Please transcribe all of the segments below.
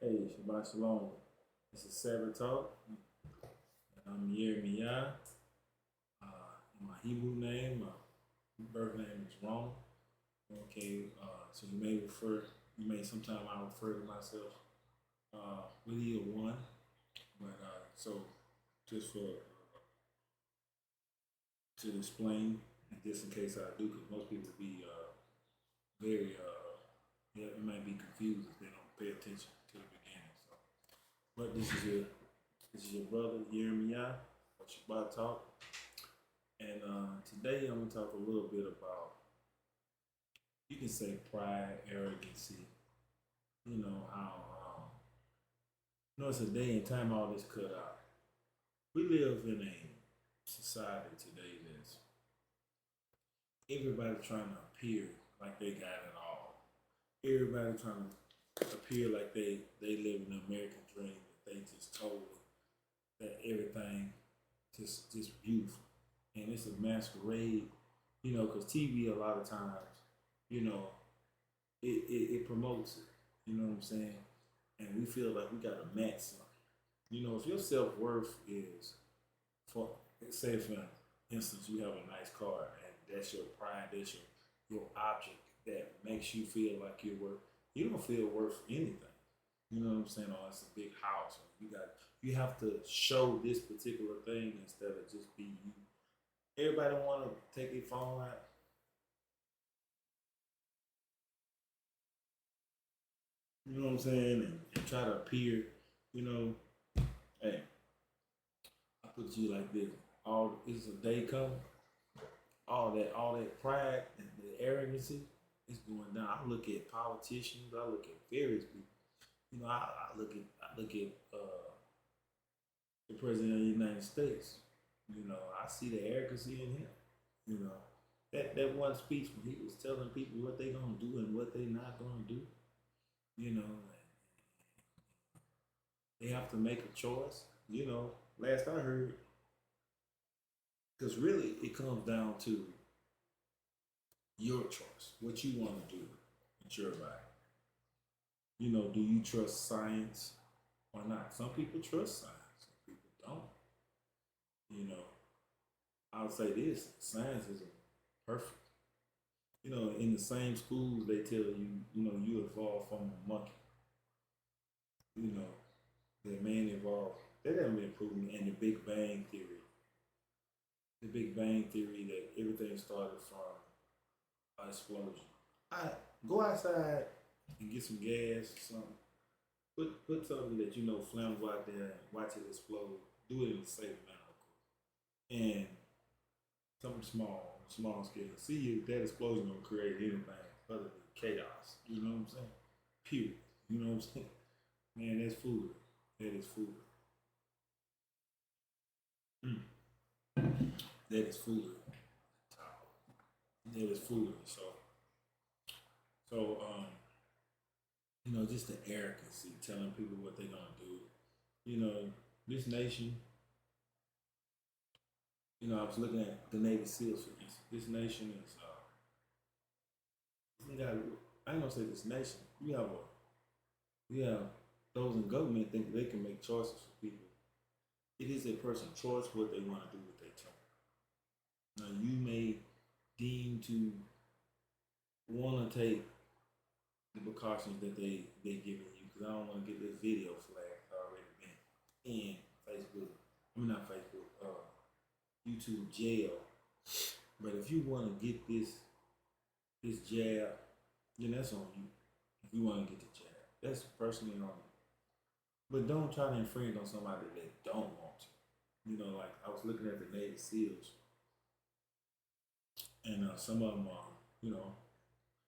Hey, Shabbat Shalom. This is Sabbath Talk, and I'm Yeremiah. My Hebrew name, my birth name is Ron. Okay, so you may sometime I refer to myself with either one, but so just for to explain, and just in case I do, because most people be very yeah, it might be confused if they don't pay attention to the beginning. So, but this is your brother Jeremiah, Shabbat Talk, and today I'm gonna talk a little bit about you can say pride, arrogancy. You know how it's a day and time all this cut out. We live in a society today that's everybody trying to appear like they got it all. Everybody trying to appear like they live in the American dream that they just told that everything just beautiful, and it's a masquerade. Because TV a lot of times, you know, it promotes it. You know what I'm saying? And we feel like we got to match something. If your self worth is for say for instance you have a nice car and that's your pride, that's your object that makes you feel like you're worth. You don't feel worth anything. You know what I'm saying? Oh, it's a big house. You have to show this particular thing instead of just be you. Everybody want to take their phone out. You know what I'm saying? And try to appear. You know, hey, I put you like this. All it's a day come. All that pride and the arrogancy is going down. I look at politicians. I look at various people. I look at the president of the United States. I see the arrogancy in him. You know, that one speech when he was telling people what they gonna do and what they not gonna do. You know, they have to make a choice. Last I heard, because really it comes down to your choice, what you want to do with your life. Do you trust science or not? Some people trust science, some people don't. You know, I'll say this: science isn't perfect. In the same schools they tell you, you evolved from a monkey. You know, that man evolved. That hasn't been proven. And the Big Bang theory that everything started from an explosion. I go outside and get some gas or something. Put something that flammable out there and watch it explode. Do it in a safe manner, of course. And something small, small scale. See if that explosion gonna create anything other than chaos. You know what I'm saying? Period. You know what I'm saying? Man, that's food. That is food. Mm. That is food. That is food. So just the arrogancy, telling people what they're gonna do. You know, this nation. I was looking at the Navy SEALs for instance. This nation is. We got. I ain't gonna say this nation. We have those in government think they can make choices for people. It is a person's choice what they want to do with their time. Now you may deem to want to take the precautions that they giving you because I don't want to get this video flag already been in Facebook. I mean not Facebook. YouTube jail. But if you want to get this jab, then that's on you. If you want to get the jab, that's personally on you. But don't try to infringe on somebody that don't want to. Like I was looking at the Navy SEALs, and some of them are, you know,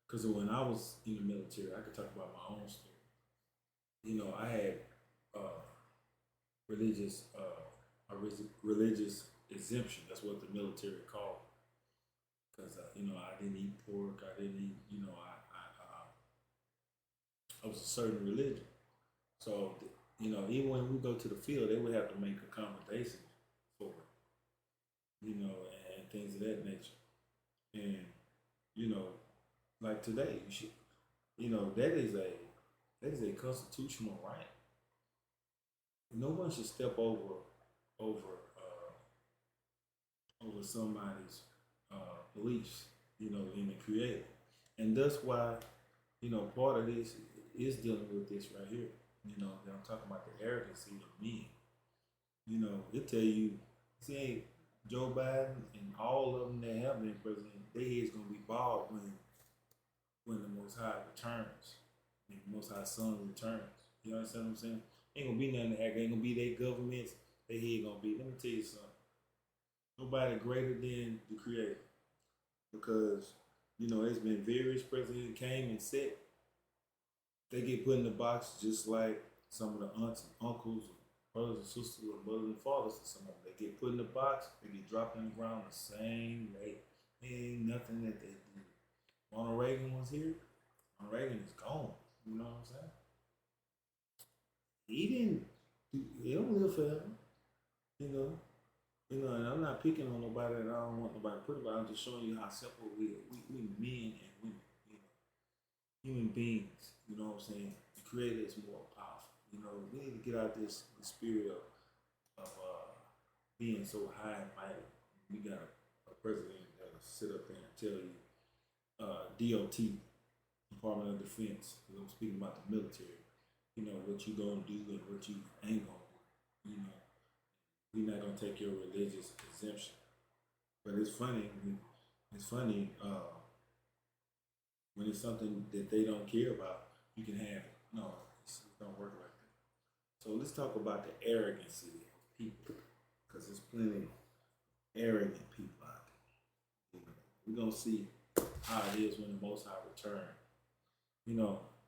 because when I was in the military, I could talk about my own story. I had uh, religious religious exemption. That's what the military called. Because I didn't eat pork. I didn't eat. I was a certain religion. So even when we go to the field, they would have to make accommodations for it. And things of that nature. And you know, like today, you should. That is a That is a constitutional right. No one should step over over somebody's beliefs, in the Creator, and that's why part of this is dealing with this right here. That I'm talking about the arrogancy of men. It tell you, see, Joe Biden and all of them that have been president, their head's gonna be bald when the Most High returns, when the Most High Son returns. You understand what I'm saying? Ain't gonna be nothing to act. Ain't gonna be their governments. Their head gonna be. Let me tell you something. Nobody greater than the Creator, because it's been various presidents came and said they get put in the box just like some of the aunts and uncles, brothers and sisters, or mothers and fathers, and some of them. They get put in the box. They get dropped on the ground the same way. There ain't nothing that they do. Ronald Reagan was here. Ronald Reagan is gone. You know what I'm saying? He didn't. He don't live forever. You know. And I'm not picking on nobody, and I don't want nobody to put it, but I'm just showing you how simple we are. We men and women, human beings. You know what I'm saying? The Creator is more powerful. We need to get out this spirit of being so high and mighty. We got a president that'll sit up there and tell you, DOT, Department of Defense, because I'm speaking about the military. What you gonna do and what you ain't gonna do. We're not gonna take your religious exemption. But it's funny. It's funny when it's something that they don't care about. You can have it. No, it don't work like that. So let's talk about the arrogancy of people, because there's plenty of arrogant people out there. We're gonna see how it is when the Most High return.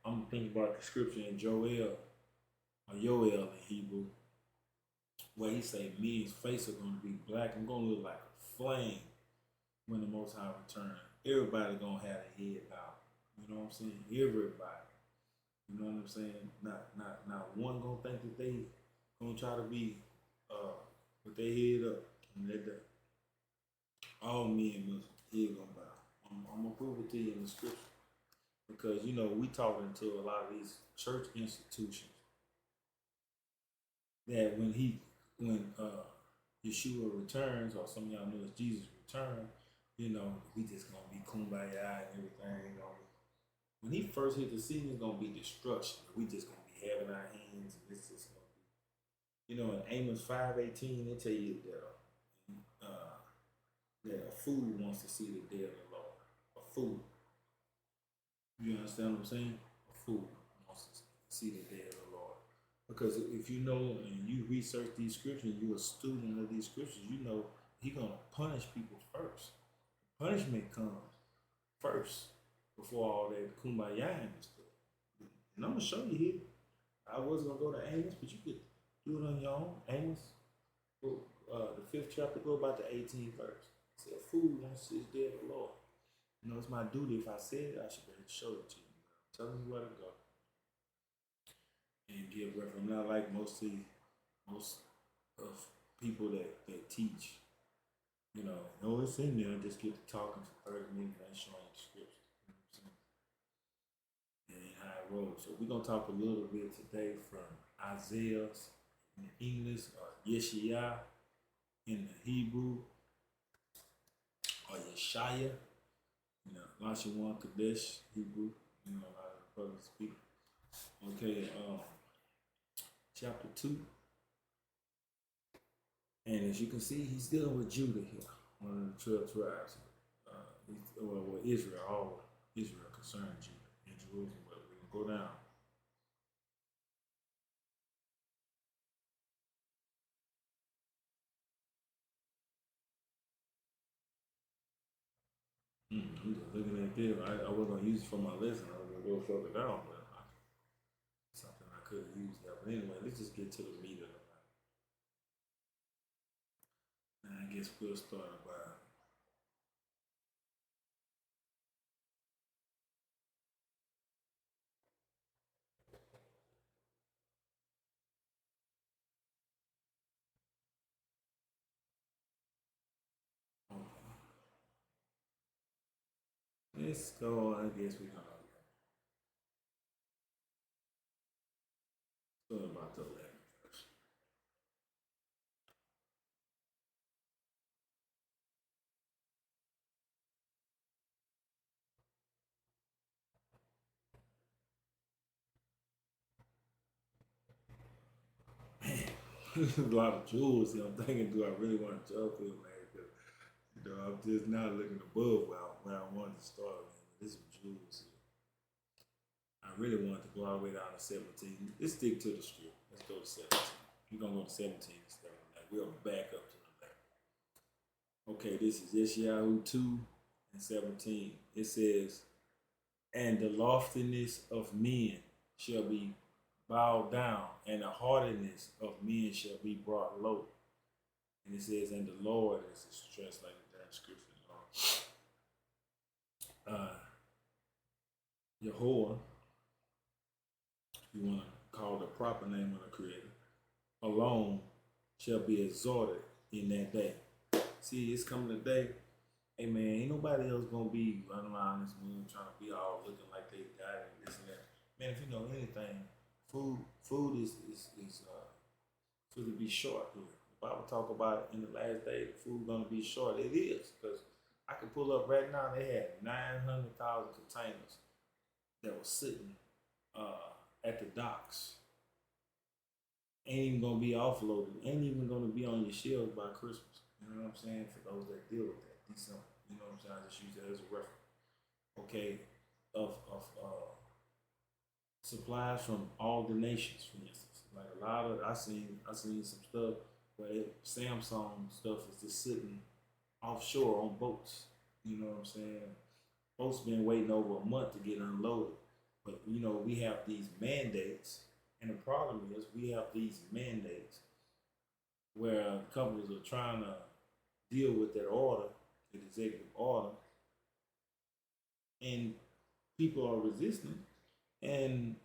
I'm thinking about the scripture in Joel or Yoel in Hebrew, where he say men's face are gonna be black. I'm gonna look like a flame when the Most High return. Everybody gonna have their head out. You know what I'm saying? Everybody. You know what I'm saying? Not one gonna think that they gonna try to be with their head up, and that all men must head gonna bow. I'm gonna prove it to you in the scripture, because we talking to a lot of these church institutions that when Yeshua returns, or some of y'all know it's Jesus return, we just gonna be kumbaya and everything. When he first hit the scene, it's gonna be destruction. We just gonna be having our hands, and it's just gonna be, in Amos 5:18, they tell you that a fool wants to see the day of the Lord. A fool. You understand what I'm saying? A fool wants to see the day of the Lord. Because if you know and you research these scriptures, you're a student of these scriptures, He's gonna punish people first. Punishment comes first before all that kumbaya and stuff. And I'm gonna show you here. I was gonna go to Amos, but you could do it on your own. Amos, the 5th chapter, go about the 18th verse. It said, "A fool wants to see the day of the Lord." It's my duty. If I said it, I should be able to show it to you. Tell me where to go and give reference. I'm not like most of people that teach. No, it's in there. Just get to talking for 30 minutes and showing you the scripture. You know what I'm saying? And how it rolls. So we're gonna talk a little bit today from Isaiah in the English, or Yeshaya in the Hebrew, or Yeshaya. Lashawan Kadesh, Hebrew. A lot of brothers speak. Okay, chapter 2. And as you can see, he's dealing with Judah here, one of the 12 tribes. Israel, all Israel concerned Judah and Jerusalem. But we're going to go down. I'm just looking at this. I wasn't going to use it for my lesson. I was going to go further down, but something I could have used that. But anyway, let's just get to the meat of the matter. And I guess we'll start by. Let's go. I guess we're gonna. about the 11th verse. Man, there's a lot of jewels here. I'm thinking, do I really want to jump in, man? Because, I'm just not looking above where I wanted to start, man. There's some jewels here. I really wanted to go all the way down to 17. Let's stick to the script. Let's go to 17. We're going to go to 17 instead of that. We'll back up to the left. Okay, this is Yeshayahu 2 and 17. It says, and the loftiness of men shall be bowed down, and the haughtiness of men shall be brought low. And it says, and the Lord, as it's translated that scripture, Yehovah, you want to call the proper name of the Creator, alone shall be exalted in that day. See, it's coming a day. Hey man, ain't nobody else gonna be running around this moon trying to be all looking like they got it, this and that. Man, if you know anything, food is to be short here. The Bible talk about it in the last day, the food gonna be short. It is, because I can pull up right now. They had 900,000 containers that was sitting at the docks. Ain't even gonna be offloaded. Ain't even gonna be on your shelves by Christmas. You know what I'm saying? For those that deal with that, December. You know what I'm saying? I just use that as a reference. Okay, of supplies from all the nations, for instance. Like a lot of I seen some stuff where Samsung stuff is just sitting offshore on boats. You know what I'm saying? Boats been waiting over a month to get unloaded. But we have these mandates, and the problem is we have these mandates where companies are trying to deal with that order, the executive order, and people are resisting, and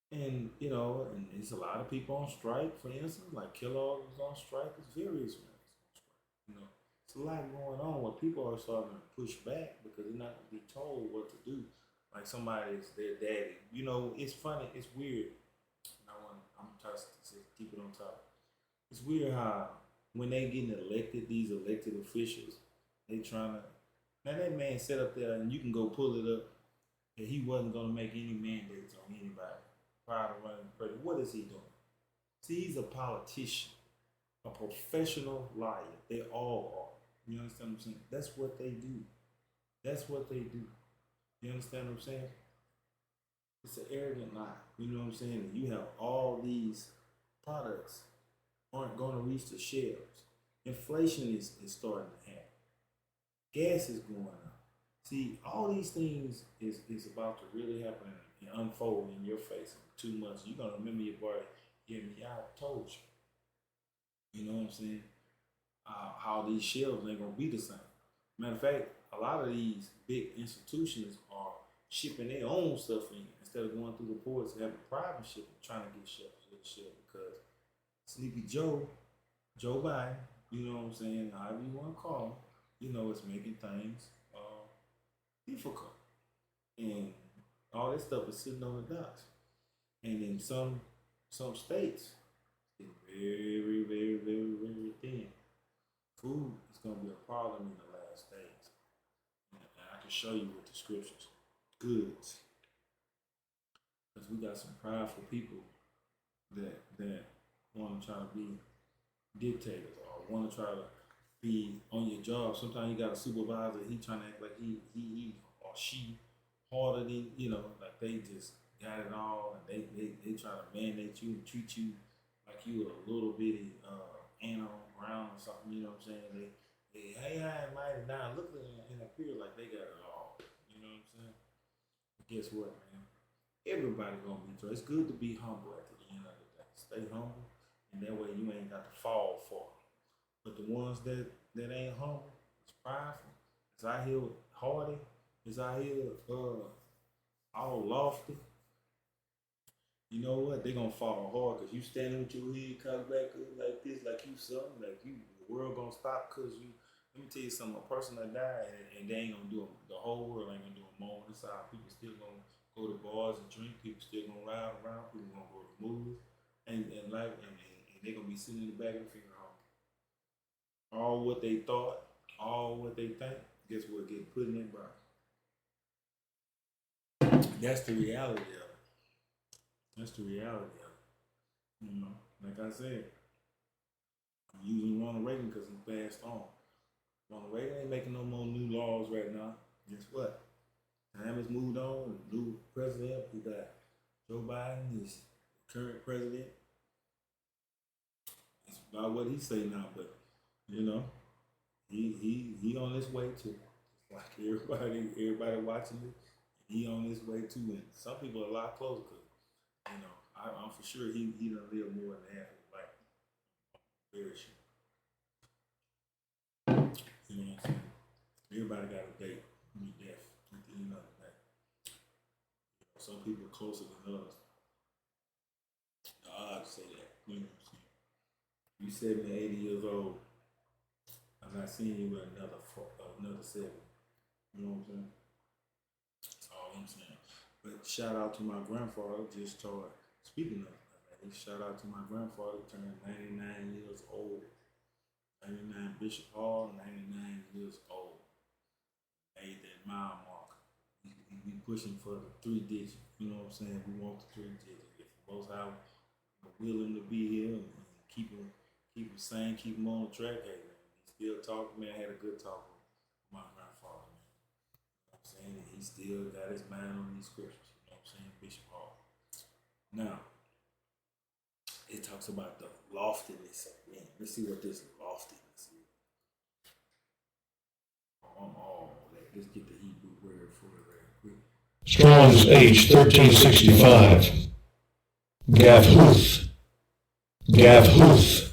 and it's a lot of people on strike. For instance, like Kellogg is on strike. It's various ones on strike. It's a lot going on where people are starting to push back because they're not going to be told what to do. Like somebody's their daddy. It's funny. It's weird. I'm trying to keep it on top. It's weird how when they getting elected, these elected officials, they trying to. Now that man sat up there, and you can go pull it up, that he wasn't going to make any mandates on anybody prior to running for president. What is he doing? See, he's a politician, a professional liar. They all are. You understand what I'm saying? That's what they do. That's what they do. You understand what I'm saying? It's an arrogant lie. You know what I'm saying? You have all these products aren't going to reach the shelves. Inflation is starting to happen. Gas is going up. See, all these things is about to really happen and unfold in your face in 2 months. You're going to remember your boy, hear me out, told you. You know what I'm saying? How these shelves ain't going to be the same. Matter of fact, a lot of these big institutions are shipping their own stuff in instead of going through the ports and having private shipping, trying to get shelves to the shelf because Sleepy Joe Biden, you know what I'm saying, however you want to call him, it's making things difficult. And all this stuff is sitting on the docks. And in some states, it's very, very, very, very thin. Food is going to be a problem in the last days. And I can show you with the scriptures. Goods. Because we got some prideful people that want to try to be dictators or want to try to be on your job. Sometimes you got a supervisor, he trying to act like he or she harder than, like they just got it all and they try to mandate you and treat you like you a little bitty animal ground or something, you know what I'm saying? They hey high and mighty down, look at it and appear like they got it all. You know what I'm saying? But guess what, man? Everybody gonna be joy. It's good to be humble at the end of the day. Stay humble, and that way you ain't got to fall for it. But the ones that ain't humble, it's prideful, it's out here hardy, it's out here all lofty. You know what? They gonna fall hard because you standing with your head cocked back up like this, like you something, like you the world gonna stop because you. Let me tell you something. A person that died and they ain't gonna do it. The whole world ain't gonna do a moment. That's how people still gonna go to bars and drink. People still gonna ride around. People gonna go to movies, and like and they gonna be sitting in the back of the funeral home. All what they thought, all what they think, guess what? Get put in their body. That's the reality of it. That's the reality of it. Like I said, I'm using Ronald Reagan because he passed on. Ronald Reagan ain't making no more new laws right now. Guess what? Time has moved on. New president, we got Joe Biden, is current president. It's about what he say now, but you know, he on his way too. It's like everybody watching it, he on his way too. And some people are a lot closer. Cause, I'm for sure he done live more than half his life. Very sure. You know what I'm saying? Everybody got a date. Death at the end of the day. Some people are closer than others. The odds say that. You know what I'm saying? You 70, 80 years old. I'm not seeing you with another 7. You know what I'm saying? That's all I'm saying. But shout out to my grandfather. Just started speaking of it. Shout out to my grandfather. Turned 99 years old. 99 Bishop Hall. 99 years old. Made that mile mark. We pushing for the 3 digits. You know what I'm saying? We want the 3 digits. If most high willing to be here and keep him sane, keep him on the track. Hey, man, he still talking. Man, I had a good talk with my grandfather, man. You know what I'm saying? And he still got his mind on these scriptures. You know what I'm saying? Bishop Hall. Now, it talks about the loftiness. Man, let's see what this loftiness is. Let's get the Hebrew word for it right quick. Strong's H 1365. Gavhuth. Gavhuth.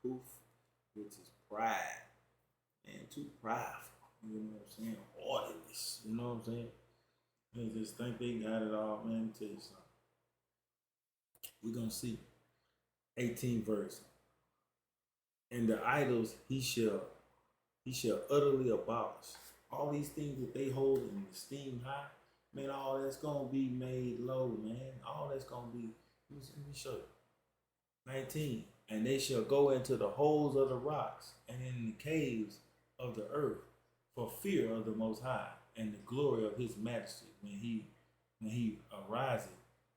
Gavhuth, which is pride. Man, too prideful. You know what I'm saying? Haughtiness. You know what I'm saying? They just think they got it all, man. Let me tell you something. We're gonna see. 18th verse. And the idols he shall utterly abolish. All these things that they hold in esteem high, man, all that's gonna be made low, man. All that's gonna be, let me show you. 19. And they shall go into the holes of the rocks and in the caves of the earth for fear of the Most High and the glory of His majesty when he arises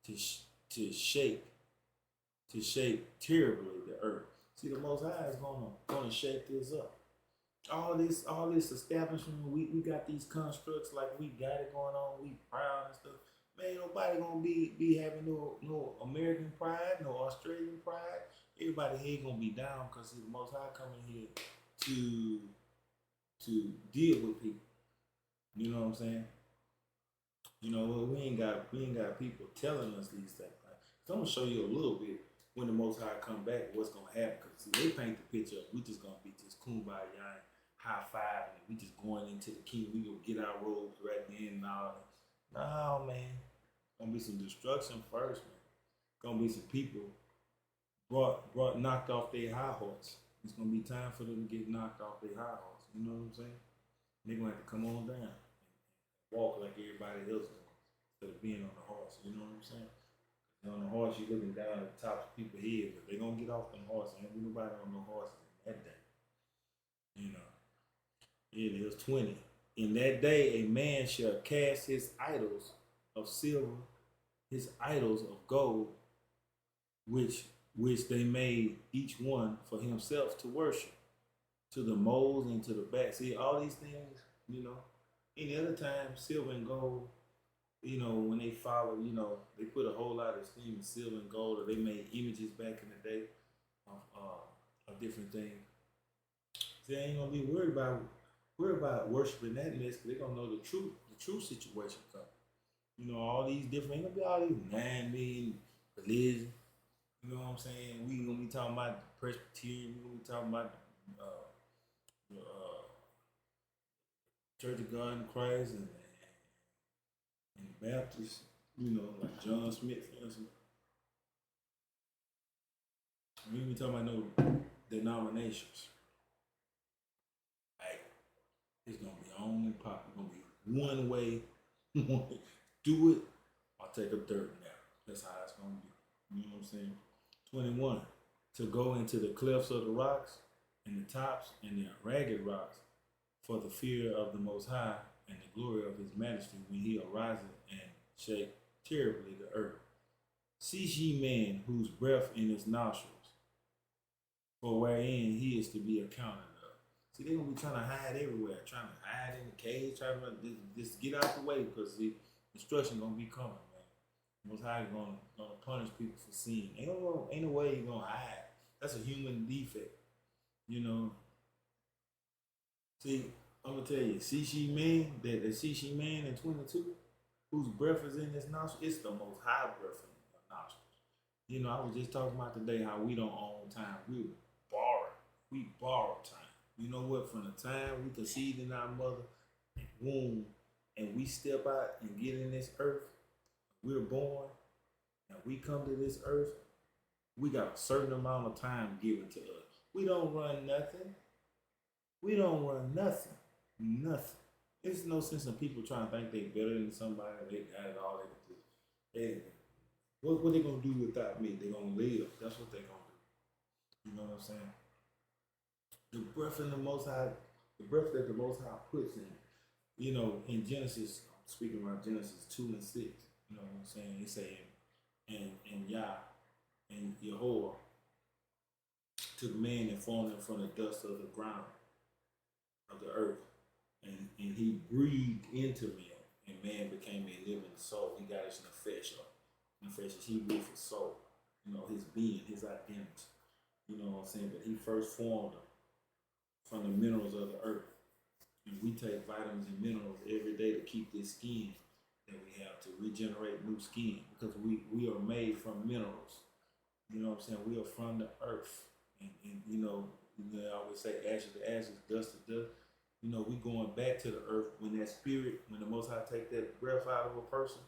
to shake terribly the earth. See, the Most High is gonna shake this up. All this establishment, we got these constructs like we got it going on, we proud and stuff. Man, nobody gonna be having no American pride, no Australian pride. Everybody here gonna be down because the Most High coming here to deal with people. You know what I'm saying? You know, well, we ain't got people telling us these things. So I'm gonna show you a little bit when the Most High come back, what's gonna happen. Cause see, they paint the picture of we just gonna be just kumbaya, high five, and we just going into the king. We gonna get our robes right then and all that. No, man. Gonna be some destruction first, man. Gonna be some people brought knocked off their high horse. It's gonna be time for them to get knocked off their high horse. You know what I'm saying? They're gonna have to come on down and walk like everybody else doing instead of being on the horse. You know what I'm saying? On the horse, you're looking down at the top of people's head, but they're gonna get off on the horse. Ain't nobody on no horses in that day. You know. It is 20. In that day, a man shall cast his idols of silver, his idols of gold, which they made each one for himself to worship, to the moles and to the back. See, all these things, you know, any other time, silver and gold, you know, when they follow, you know, they put a whole lot of esteem in silver and gold, or they made images back in the day of different things. They ain't gonna be worried about worshiping that mess, because they're gonna know the true situation coming. You know, all these different, ain't gonna be all these 9 million religions. You know what I'm saying? We gonna be talking about the Presbyterian, we gonna be talking about the Church of God in Christ and the Baptists, you know, like John Smith, for instance. We ain't talking about no denominations. Like, it's gonna be on and pop. It's gonna be one way. Do it I'll take a dirt nap. That's how it's gonna be. You know what I'm saying? 21. To go into the clefts of the rocks and the tops and the ragged rocks for the fear of the Most High and the glory of his majesty when he arises and shake terribly the earth. Cease ye man whose breath in his nostrils, for wherein he is to be accounted of. See, they're gonna be trying to hide everywhere, trying to hide in the cave, trying to just get out the way because the destruction gonna be coming, man. Most High is gonna punish people for sin. Ain't no way you're gonna hide. That's a human defect, you know. See, I'm gonna tell you, Shishi man, that Shishi man in 22, whose breath is in his nostrils, it's the Most High breath in your nostrils. You know, I was just talking about today how we don't own time. We borrow. We borrow time. You know what? From the time we conceived in our mother womb and we step out and get in this earth, we're born and we come to this earth, we got a certain amount of time given to us. We don't run nothing. We don't run nothing. Nothing. There's no sense in people trying to think they better than somebody. They got it all. What they gonna do without me? They gonna live. That's what they gonna do. You know what I'm saying? The breath in the Most High, the breath that the Most High puts in. You know, in Genesis, speaking about Genesis 2 and 6. You know what I'm saying? He saying, and Yah and Yehovah took man and formed him from the dust of the ground of the earth, and he breathed into man, and man became a living soul. He got his nefesh. Nefesh is Hebrew for soul. You know, his being, his identity. You know what I'm saying? But he first formed him from the minerals of the earth. And we take vitamins and minerals every day to keep this skin that we have, to regenerate new skin, because we are made from minerals. You know what I'm saying? We are from the earth. And you know, I always say ashes to ashes, dust to dust. You know, we going back to the earth when that spirit, when the Most High take that breath out of a person,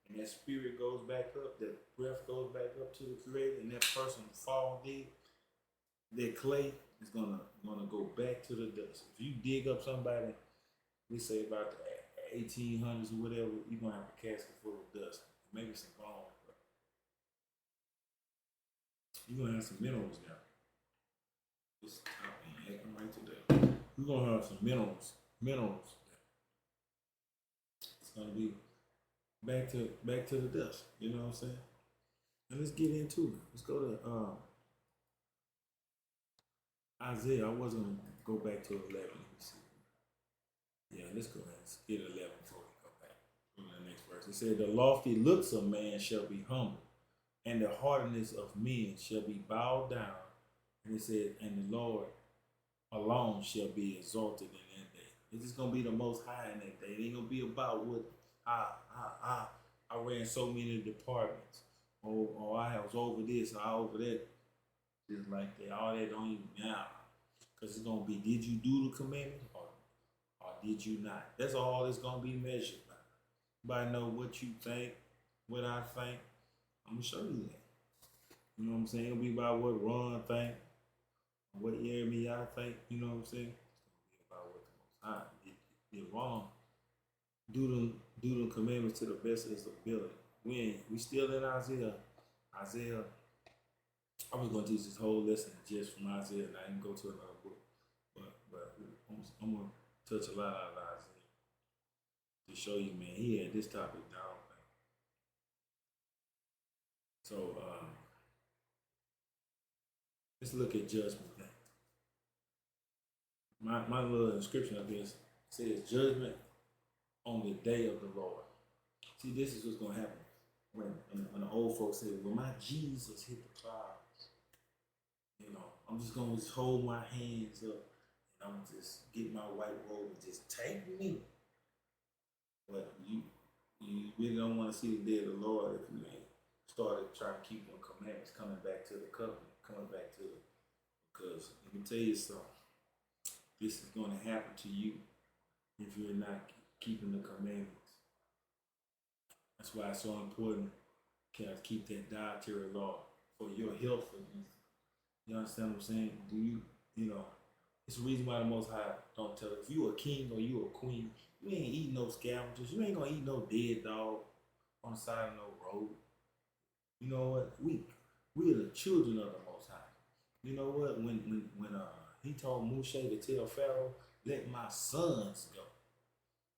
and that spirit goes back up, that breath goes back up to the Creator, and that person fall dead, that clay is gonna go back to the dust. If you dig up somebody, we say about the 1800s or whatever, you're gonna have a casket full of dust, maybe some bones, but you're gonna have some minerals there. Just right to there. We're gonna have some minerals. It's gonna be back to the dust. You know what I'm saying? And let's get into it. Let's go to Isaiah. I wasn't gonna go back to 11. Let me see. Yeah, let's go ahead and get 11 before we go back. Go to the next verse. It said, "The lofty looks of man shall be humbled, and the hardness of men shall be bowed down." And it said, "And the Lord alone shall be exalted in that day." It's just gonna be the Most High in that day. It ain't gonna be about what I ran so many departments, or I was over this, or I over that. Just like that, all that don't even matter, because it's gonna be, did you do the commandments or did you not? That's all it's gonna be measured by. Everybody know what you think, what I think. I'm gonna show you that. You know what I'm saying? It'll be about what Ron think, what Jeremiah think. You know what I'm saying? It's gonna be about what the Most High did wrong. Do the commandments to the best of his ability. We still in Isaiah. I was gonna teach this whole lesson just from Isaiah, and I didn't go to another book. But I'm gonna touch a lot out of Isaiah to show you, man. He had this topic down. So let's look at judgment. My little inscription up here says judgment on the day of the Lord. See, this is what's gonna happen when the old folks say, "When my Jesus hit the clouds, you know, I'm just gonna hold my hands up and I'm gonna just get my white robe and just take me." But you really don't want to see the day of the Lord if you ain't started trying to keep them commandments, coming back to the covenant, coming back to it. Because let me tell you something, this is going to happen to you if you're not keeping the commandments. That's why it's so important to keep that dietary law for your health. You understand what I'm saying? It's the reason why the Most High don't tell us, if you a king or you a queen, you ain't eating no scavengers. You ain't gonna eat no dead dog. on the side of no road. You know what? We are the children of the Most High. You know what? When he told Moshe to tell Pharaoh, let my sons go.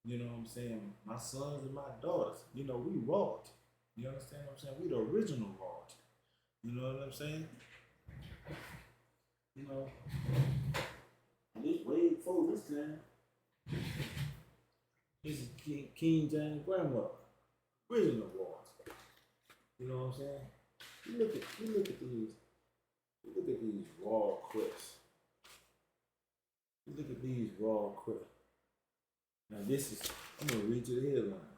You know what I'm saying? My sons and my daughters. You know, we royalty. You understand what I'm saying? We the original royalty. You know what I'm saying? You know, this way before this time, this is King James grandmother, original royalty. You know what I'm saying? You look at these raw clips. You look at these raw clips. Now this is, I'm gonna read you the headline.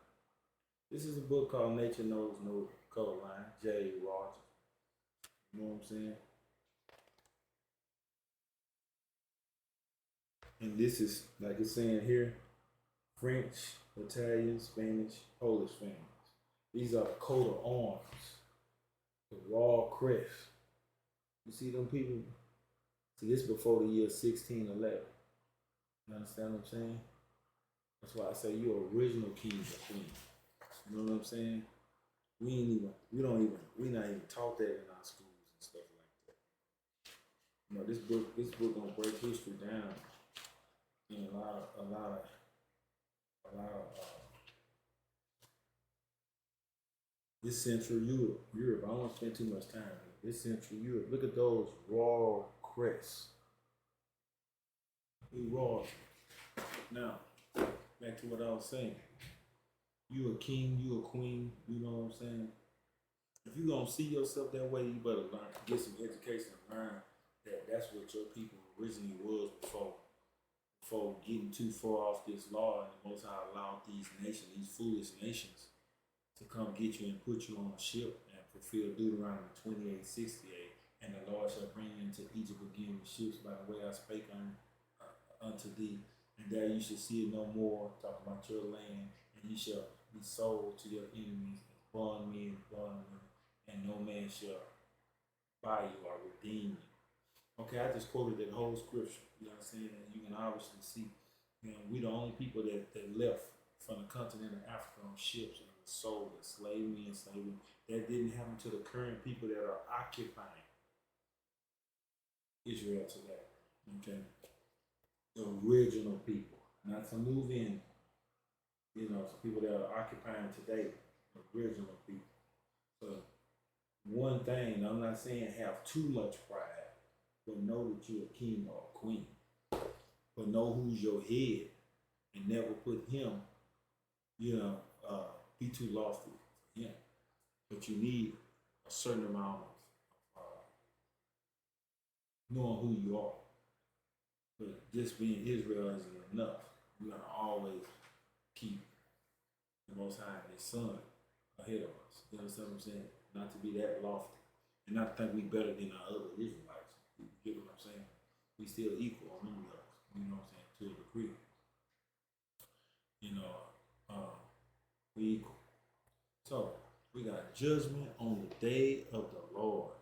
This is a book called Nature Knows No Color Line, J. Rogers. You know what I'm saying? And this is, like it's saying here, French, Italian, Spanish, Polish families. These are the coat of arms, the raw crest. You see them people? See, this before the year 1611. You understand what I'm saying? That's why I say you're original kings and queens. You know what I'm saying? We not even taught that in our schools and stuff like that. You know, this book gonna break history down in a lot of this Central Europe. I don't want to spend too much time here. This Central Europe. Look at those raw crests. We raw. Now, back to what I was saying. You a king, you a queen, you know what I'm saying? If you gonna see yourself that way, you better learn, get some education and learn that that's what your people originally was before getting too far off this law, and the Most High allowed these nations, these foolish nations, to come get you and put you on a ship and fulfill Deuteronomy 28:68. And the Lord shall bring you into Egypt again with ships by the way I spake unto thee. And there you shall see it no more, talking about your land, and you shall be sold to your enemies as bondmen, bondwomen, and no man shall buy you or redeem you. Okay, I just quoted that whole scripture. You know what I'm saying? And you can obviously see, you know, we the only people that left from the continent of Africa on ships and were sold as slavery and slavery. That didn't happen to the current people that are occupying Israel today. Okay? The original people, not to move in, you know, some people that are occupying today, the original people. So, one thing, I'm not saying have too much pride, but know that you're a king or a queen. But know who's your head and never put him, you know, be too lofty for him. But you need a certain amount of knowing who you are. But just being Israel isn't enough. We're going to always keep the Most High and His Son ahead of us. You understand what I'm saying? Not to be that lofty. And not to think we better than our other Israelites. You get what I'm saying? We still equal on them levels. You know what I'm saying? To a degree. You know, we equal. So, we got judgment on the day of the Lord.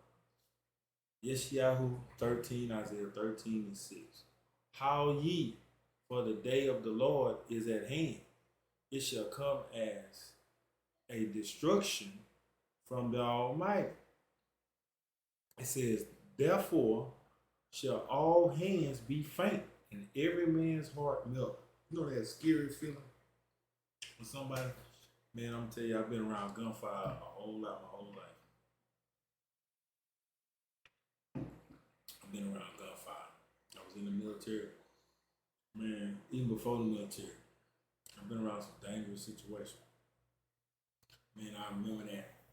Yeshayahu 13, Isaiah 13:6. How ye, for the day of the Lord is at hand. It shall come as a destruction from the Almighty. It says, therefore shall all hands be faint and every man's heart melt. You know that scary feeling when somebody, man, I'm gonna tell you, I've been around gunfire a whole lot my whole life. I've been around gunfire. I was in the military. Man, even before the military, I've been around some dangerous situations. Man, I remember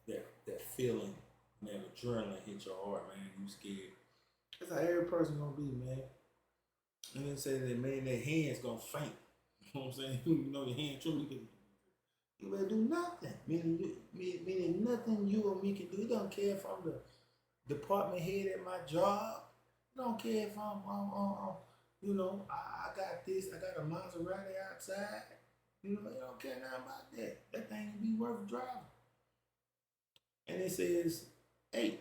that feeling, that adrenaline hit your heart, man. You scared. That's how every person gonna be, man. And then say that, man, their hands gonna faint. You know what I'm saying? You know your hand truly, you better do nothing. Meaning nothing you or me can do. You don't care if I'm the department head at my job. You don't care if I'm you know, I got this, I got a Maserati outside. You know, you don't care nothing about that. That thing will be worth driving. And it says 8.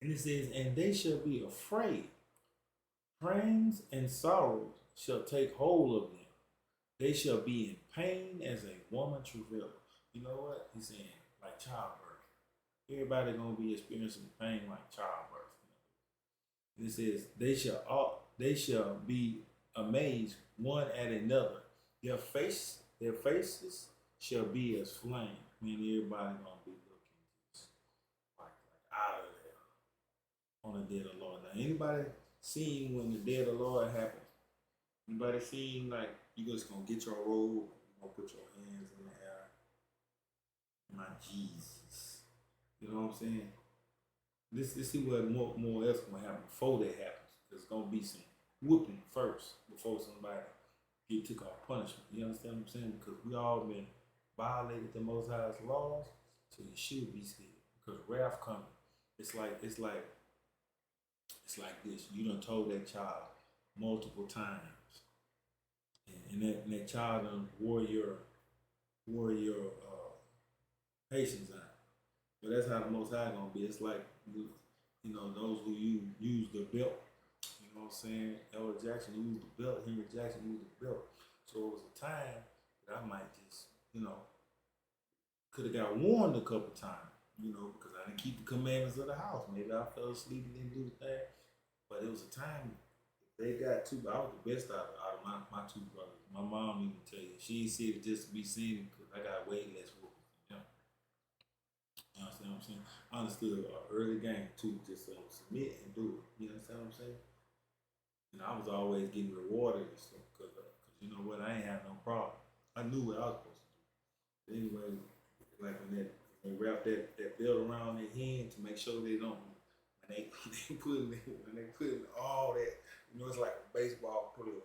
And it says, and they shall be afraid. Pains and sorrows shall take hold of them. They shall be in pain as a woman travaileth. You know what? He's saying like childbirth. Everybody gonna be experiencing pain like childbirth. And it says they shall be amazed one at another. Their faces shall be as flame. I mean, everybody gonna be looking just like out of there on the day of the Lord. Now, anybody seen when the day of the Lord happens? Anybody seen like you just gonna get your robe, you gonna put your hands in the air, my Jesus. You know what I'm saying? Let's see what more else gonna happen before that happens. There's gonna be some whooping first before somebody get took off punishment. You understand what I'm saying? Because we all been violated the Most High's laws, so you should be scared. Because wrath coming. It's like this. You done told that child multiple times, and that child done wore your patience out. But that's how the Most High gonna be. It's like those who use the belt. You know what I'm saying? Elder Jackson used the belt. Henry Jackson used the belt. So it was a time that I might just could have got warned a couple times. Because I didn't keep the commandments of the house. Maybe I fell asleep and didn't do the thing. But it was a time they got two. I was the best out of my two brothers. My mom even tell you she said it just to be seen because I got way less whooping. You understand what I'm saying? I understood an early game too, just submit and do it. You understand what I'm saying? And I was always getting rewarded and stuff because you know what, I ain't had no problem. I knew what I was supposed to do. But anyway, like when they wrap that belt around their hand to make sure they don't. When they putting all that, it's like a baseball player.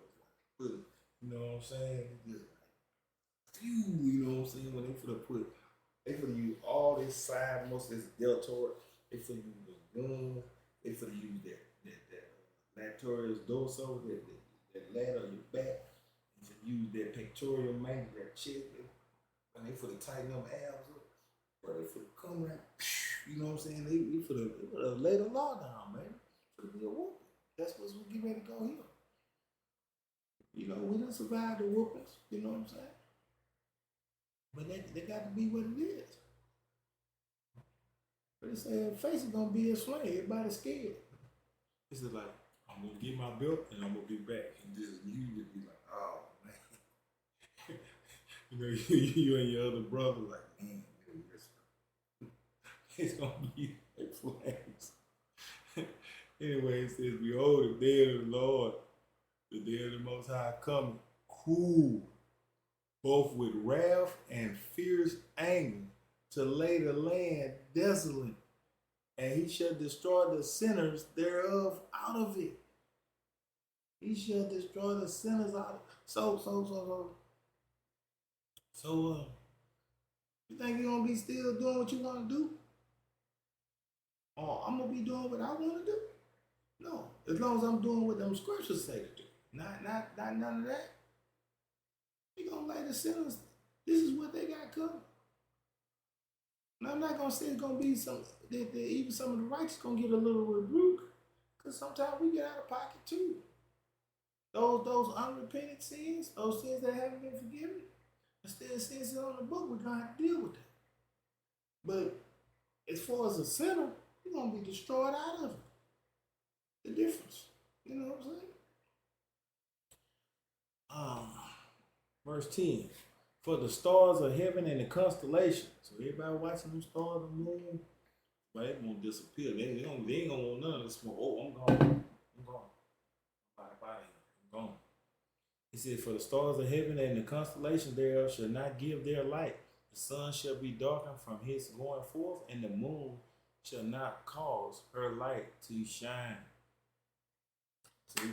You know what I'm saying? Just like, you know what I'm saying? When they finna use all this side muscle, this deltoid. They finna use the gun. They finna use that latissimus dorsi, that lat on your back. They finna use that pectoral muscle, that chest. And they finna tighten them abs up. But they finna come right, you know what I'm saying? They finna lay the law down, man. Finna be a whooping. That's what's getting ready to go here. We done survived the whoopings, you know what I'm saying? But they got to be what it is. But they say face is gonna be a flame. Everybody's scared. It's just like, I'm gonna get my belt and I'm gonna be back. And you just be like, oh man. you and your other brother like, man, it's gonna be like flames. Anyway, it says, behold, the day of the Lord, the day of the Most High coming, cool, both with wrath and fierce anger, to lay the land desolate, and he shall destroy the sinners thereof out of it. He shall destroy the sinners out of it. So, you think you're gonna be still doing what you want to do? Or I'm gonna be doing what I want to do? No, as long as I'm doing what them scriptures say to do. Not none of that. He gonna lay the sinners. This is what they got coming. Now, I'm not gonna say it's gonna be that even some of the righteous gonna get a little rebuke, because sometimes we get out of pocket too. Those unrepentant sins, those sins that haven't been forgiven, instead sins on the book, we're gonna have to deal with that. But as far as a sinner, you're gonna be destroyed out of it. The difference, you know what I'm saying? Verse 10. For the stars of heaven and the constellations. So everybody watching them stars and moon, but they won't disappear. They ain't gonna want none of this smoke. Oh, I'm gone. Bye. I'm gone. He said, for the stars of heaven and the constellations thereof shall not give their light. The sun shall be darkened from his going forth, and the moon shall not cause her light to shine. See,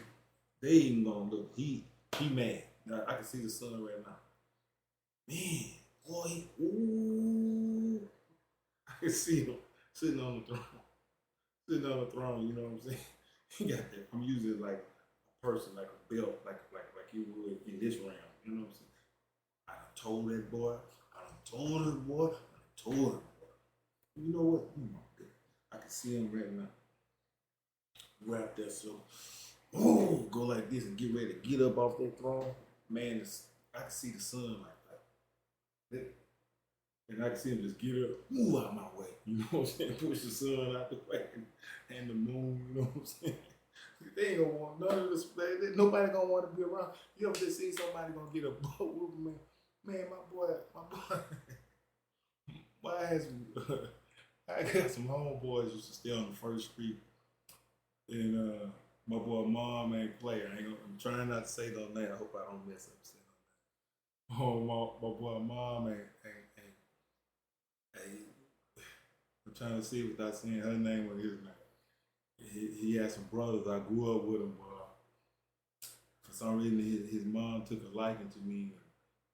they even gonna look. He mad. Now, I can see the sun right now. Man, boy, ooh. I can see him sitting on the throne. You know what I'm saying? He got that. I'm using it like a person, like a belt, like you would in this round. You know what I'm saying? I done told that boy. You know what? I can see him right now. Wrap that so. Oh, go like this and get ready to get up off that throne. Man, I can see the sun like that. And I can see him just get up, move out my way. You know what I'm saying? Push the sun out the way and the moon, you know what I'm saying? They ain't gonna want none of this. Nobody gonna want to be around. You ever just see somebody gonna get a boat with me? Man, my boy, why has I got some homeboys used to stay on the first street, and my boy mom ain't player. I'm trying not to say no name. I hope I don't mess up saying no name. Oh, my boy mom ain't I'm trying to see without saying her name or his name. He had some brothers. I grew up with him, but for some reason his mom took a liking to me,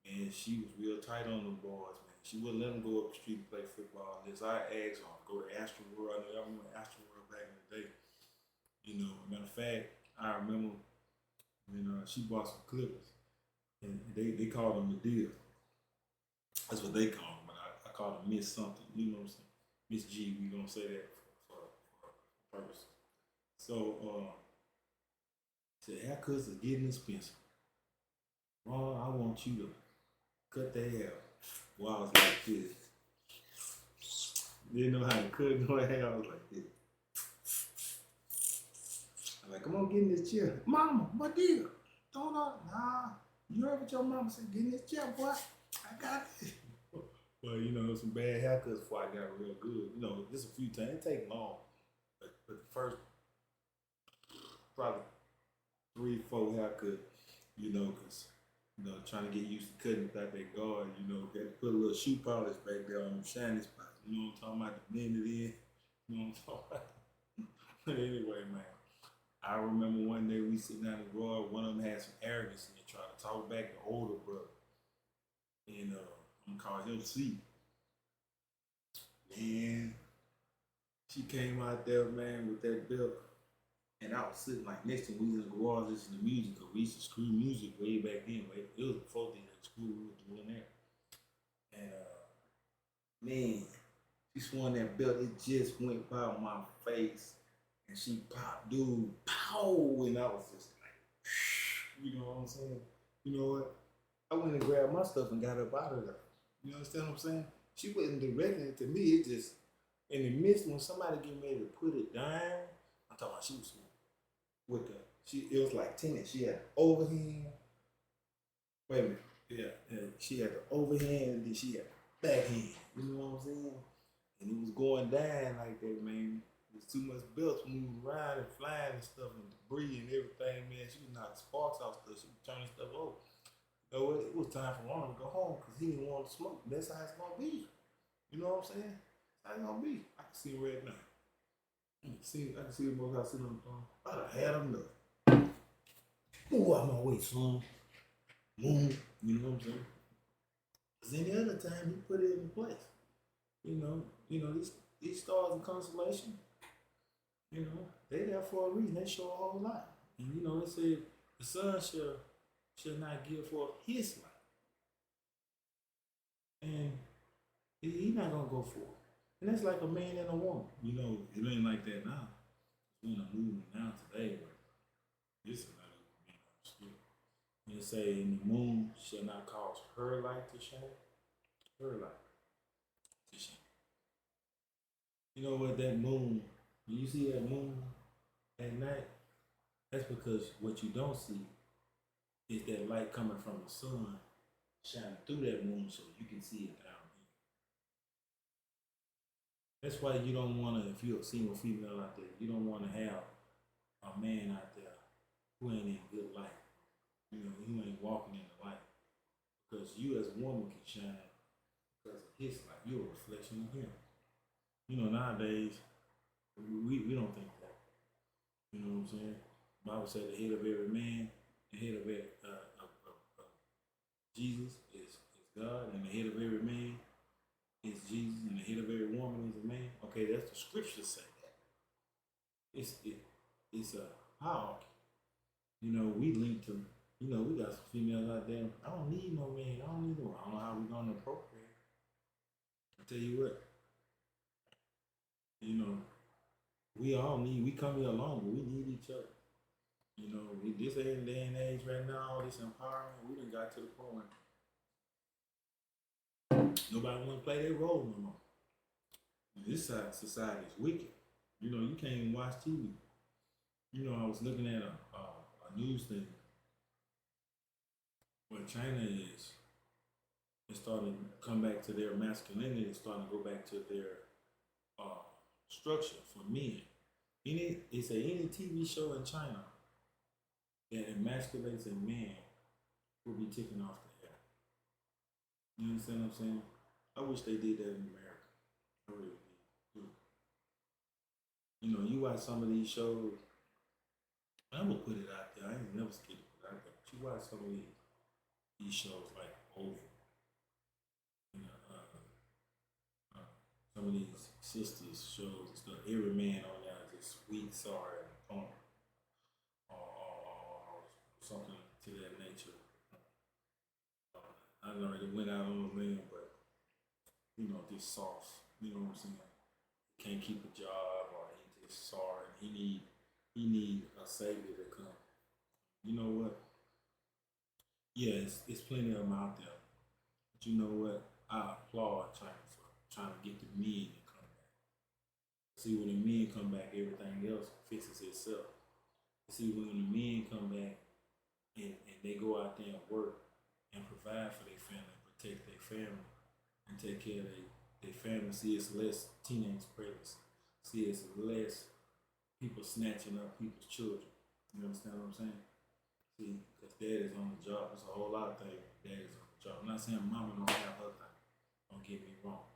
and she was real tight on them boys, man. She wouldn't let them go up the street and play football unless I asked her to go to Astro World. I remember Astro World back in the day. You know, matter of fact, I remember when she bought some clippers, and they called them the deal. That's what they call them, but I call them Miss something. You know what I'm saying? Miss G. We gonna say that for purpose. So, said haircuts are getting expensive. Ron, I want you to cut their hair. Well, I was like this. Didn't know how to cut no hair. I was like this. I'm like, come on, get in this chair. Mama, what deal? Don't know. Nah. You heard what your mama said, get in this chair, boy. I got it. Well, some bad haircuts before I got real good. Just a few times. It take long. But the first probably 3-4 haircuts, because trying to get used to cutting without that guard, got to put a little shoe polish back there on them shiny spots. You know what I'm talking about? To blend it in. You know what I'm talking about? But anyway, man, I remember one day we sitting down the road, one of them had some arrogance and tried to talk back the older brother. And I'm gonna call him C. Man, she came out there, man, with that belt. And I was sitting like next to me in the garage listening to music, because we used to screw music way back then. It was before the screw we were doing that. And man, she swung that belt, it just went by my face. And she popped, dude, pow! And I was just like, you know what I'm saying? You know what? I went and grabbed my stuff and got up out of there. You understand what I'm saying? She wasn't directing it to me. It just, in the midst, when somebody get ready to put it down, I'm talking about she was with it was like tennis. She had overhand. Wait a minute. Yeah. She had the overhand and then she had the backhand. You know what I'm saying? And it was going down like that, man. There was too much belts moving around and flying and stuff and debris and everything, man. She was knocking sparks off stuff. She was turning stuff over. You know what? It was time for Ron to go home because he didn't want to smoke. That's how it's going to be. You know what I'm saying? That's how it's going to be. I can see him right now. I can see him both sitting on the phone. I'd have had him enough. Move out my way, son. Move. You know what I'm saying? Because any other time, he put it in place. These stars of constellation, they there for a reason. They show a whole lot. And, they say the sun shall not give forth his light. And he's not going to go for it. And that's like a man and a woman. It ain't like that now. It's been a movement now today, but this is not even being understood. And it say, and the moon shall not cause her light to shine. Her light to shine. You know what, that moon, when you see that moon at night, that's because what you don't see is that light coming from the sun shining through that moon so you can see it down here. That's why you don't want to, if you're a single female out there, you don't want to have a man out there who ain't in good light. Who ain't walking in the light. Because you as a woman can shine because of his light. You're a reflection of him. Nowadays, we don't think that. You know what I'm saying? The Bible said the head of every man, the head of every, Jesus is God, and the head of every man is Jesus, and the head of every woman is a man. Okay, that's the scriptures say that. It's a hierarchy. We link to, we got some females out there. I don't need no man. I don't need no. I don't know how we're gonna appropriate. I tell you what. We come here alone, but we need each other. This ain't day and age right now, all this empowerment, we done got to the point Nobody want to play their role no more. This side society is wicked. You know, you can't even watch TV. You know, I was looking at a news thing where China is starting to come back to their masculinity. It's starting to go back to their uh, structure for men. Any TV show in China that emasculates a man will be taken off the air. You understand what I'm saying? I wish they did that in America. I really do. You know, you watch some of these shows. I'm gonna put it out there. I ain't never scared to put it out there. But you watch some of these shows like Over. You know, some of these sisters shows and stuff. Every man on there is just weak, sorry, and or something to that nature. I know it went out on a limb, but you know, just soft. You know what I'm saying? Can't keep a job, or he just sorry. He need a savior to come. You know what? Yeah, it's plenty of them out there. But you know what? I applaud China for trying to get the men to come back. See, when the men come back, everything else fixes itself. See, when the men come back and they go out there and work and provide for their family, protect their family, and take care of their family, see, it's less teenage pregnancy. See, it's less people snatching up people's children. You understand what I'm saying? See, because dad is on the job. There's a whole lot of things. Dad is on the job. I'm not saying mama don't have her thing. Don't get me wrong.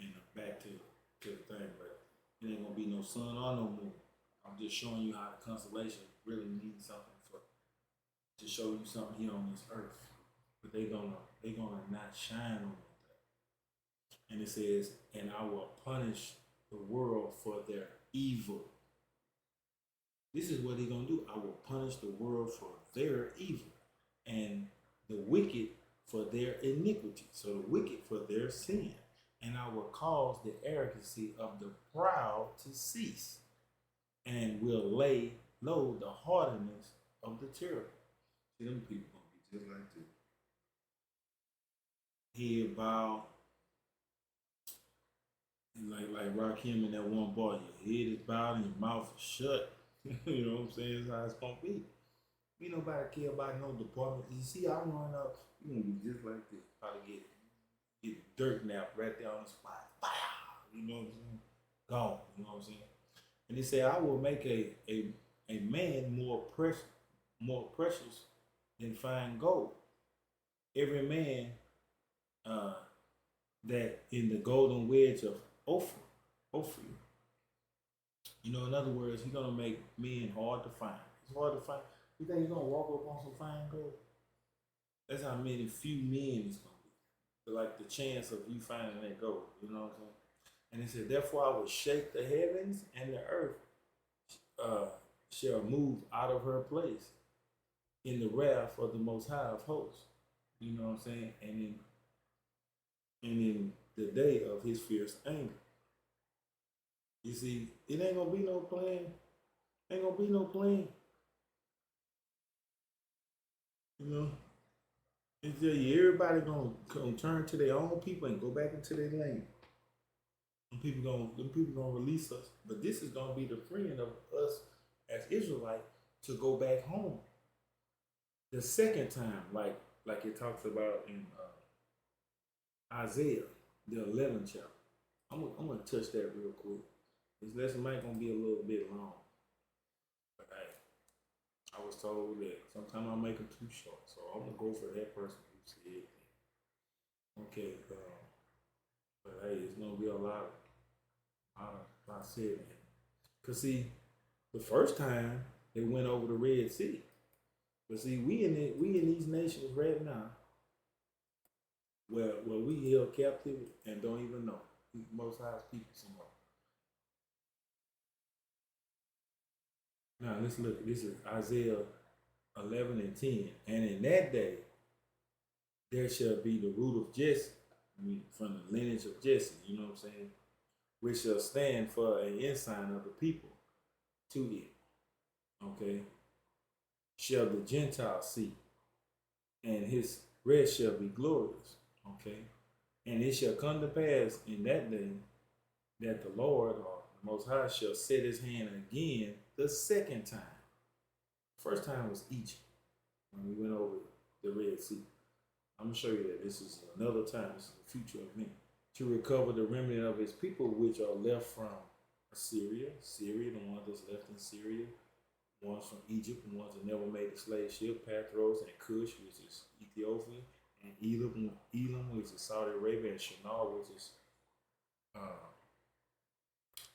And back to the thing, but it ain't gonna be no son or no moon. I'm just showing you how the constellation really means something for to show you something here on this earth. But they gonna not shine on that. And it says, and I will punish the world for their evil. This is what he's gonna do. I will punish the world for their evil, and the wicked for their iniquity. So the wicked for their sin. And I will cause the arrogancy of the proud to cease, and will lay low the hardiness of the terrible. See, them people gonna be just like this. Head bow, and like Rakim in that one bar, your head is bowed and your mouth is shut. You know what I'm saying? That's how it's gonna be. Ain't nobody care about no department. You see, I run up, you gonna be just like this. Probably get dirt napped right there on the spot. You know what I'm saying? Gone. You know what I'm saying? And he said, I will make a man more precious than fine gold. Every man that in the golden wedge of Ophir. You know, in other words, he's gonna make men hard to find. It's hard to find. You think he's gonna walk up on some fine gold? That's how many few men it's gonna be. Like the chance of you finding that gold. You know what I'm saying? And he said, therefore I will shake the heavens, and the earth shall move out of her place in the wrath of the Most High of hosts. You know what I'm saying? And in the day of his fierce anger. You see, it ain't gonna be no plan. Ain't gonna be no plan. You know, it's just everybody gonna turn to their own people and go back into their lane. And them people gonna release us. But this is gonna be the freeing of us as Israelites to go back home. The second time, like it talks about in Isaiah, the 11th chapter. I'm gonna touch that real quick. This lesson might gonna be a little bit long, but hey, I was told that sometimes I'll make them too short, so I'm gonna go for that person who said that. Okay, but hey, it's gonna be a lot said, man. Cause see, the first time they went over the Red Sea, but see, we in these nations right now, where we held captive and don't even know. Most High people somewhere. Now let's look. This is Isaiah 11 and 10. And in that day, there shall be the root of Jesse, from the lineage of Jesse, you know what I'm saying? Which shall stand for an ensign of the people to it. Okay? Shall the Gentiles see, and his rest shall be glorious. Okay? And it shall come to pass in that day that the Lord or the Most High shall set his hand again the second time. First time was Egypt when we went over the Red Sea. I'm going to show you that this is another time, this is a future event, to recover the remnant of his people which are left from Syria, the ones that's left in Syria, ones from Egypt, the ones that never made the slave ship, Pathros and Cush, which is Ethiopia, and Elam, which is Saudi Arabia, and Shinar, which is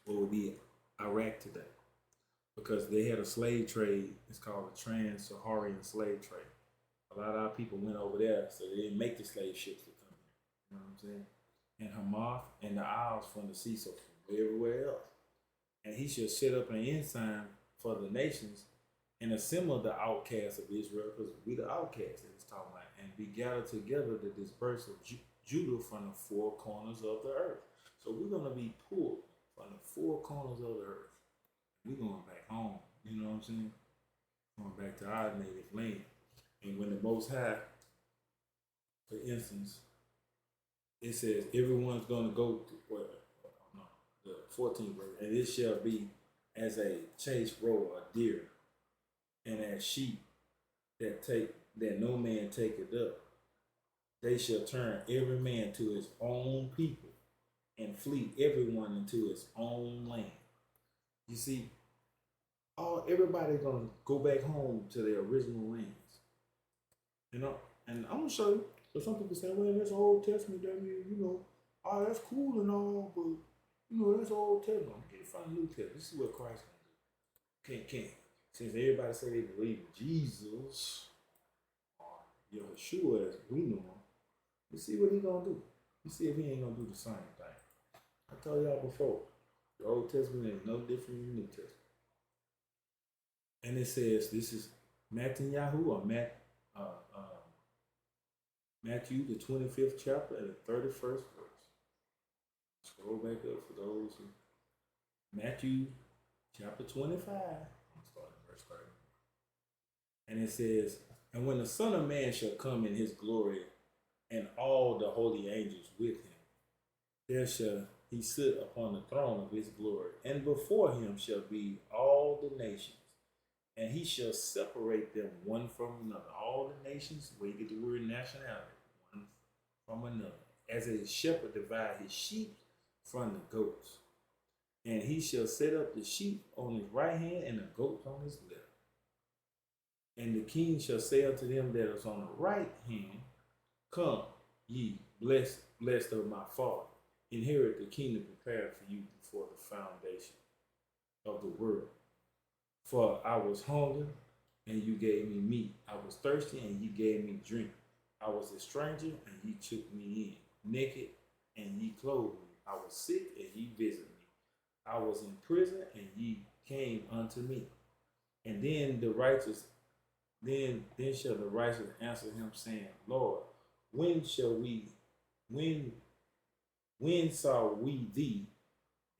what would be Iraq today. Because they had a slave trade, it's called the Trans-Saharan slave trade. A lot of our people went over there, so they didn't make the slave ships to come here. You know what I'm saying? And Hamath and the Isles from the sea, so from everywhere else. And he shall set up an ensign for the nations and assemble the outcasts of Israel, because we the outcasts that he's talking about, and be gathered together to disperse of Judah from the four corners of the earth. So we're going to be pulled from the four corners of the earth. We're going back home. You know what I'm saying? Going back to our native land. And when the Most High, for instance, it says everyone's going to go to, well, no, the 14th verse, and it shall be as a chased roe or deer, and as sheep that no man taketh up. They shall turn every man to his own people, and flee everyone into his own land. You see, everybody's gonna go back home to their original lands. You know, and I'm gonna show you. So some people say, well, that's Old Testament, that means, oh, that's cool and all, but that's Old Testament. I'm getting from the New Testament. This is what Christ gonna do. Can't. Since everybody say they believe in Jesus or Yeshua as we know him, let's see what he gonna do. Let's see if he ain't gonna do the same thing. I told y'all before, the Old Testament is no different than the New Testament. And it says, this is Matthew or Matthew, the 25th chapter and the 31st verse. Scroll back up for those who. Matthew chapter 25. I'm starting verse 30. And it says, and when the Son of Man shall come in his glory and all the holy angels with him, there shall he sit upon the throne of his glory, and before him shall be all the nations, and he shall separate them one from another. All the nations, where you get the word nationality, one from another. As a shepherd divide his sheep from the goats. And he shall set up the sheep on his right hand and the goats on his left. And the king shall say unto them that is on the right hand, come, ye blessed of my Father, inherit the kingdom prepared for you before the foundation of the world. For I was hungry, and you gave me meat. I was thirsty, and ye gave me drink. I was a stranger, and ye took me in. Naked, and ye clothed me. I was sick, and ye visited me. I was in prison, and ye came unto me. And then shall the righteous answer him, saying, Lord, when saw we thee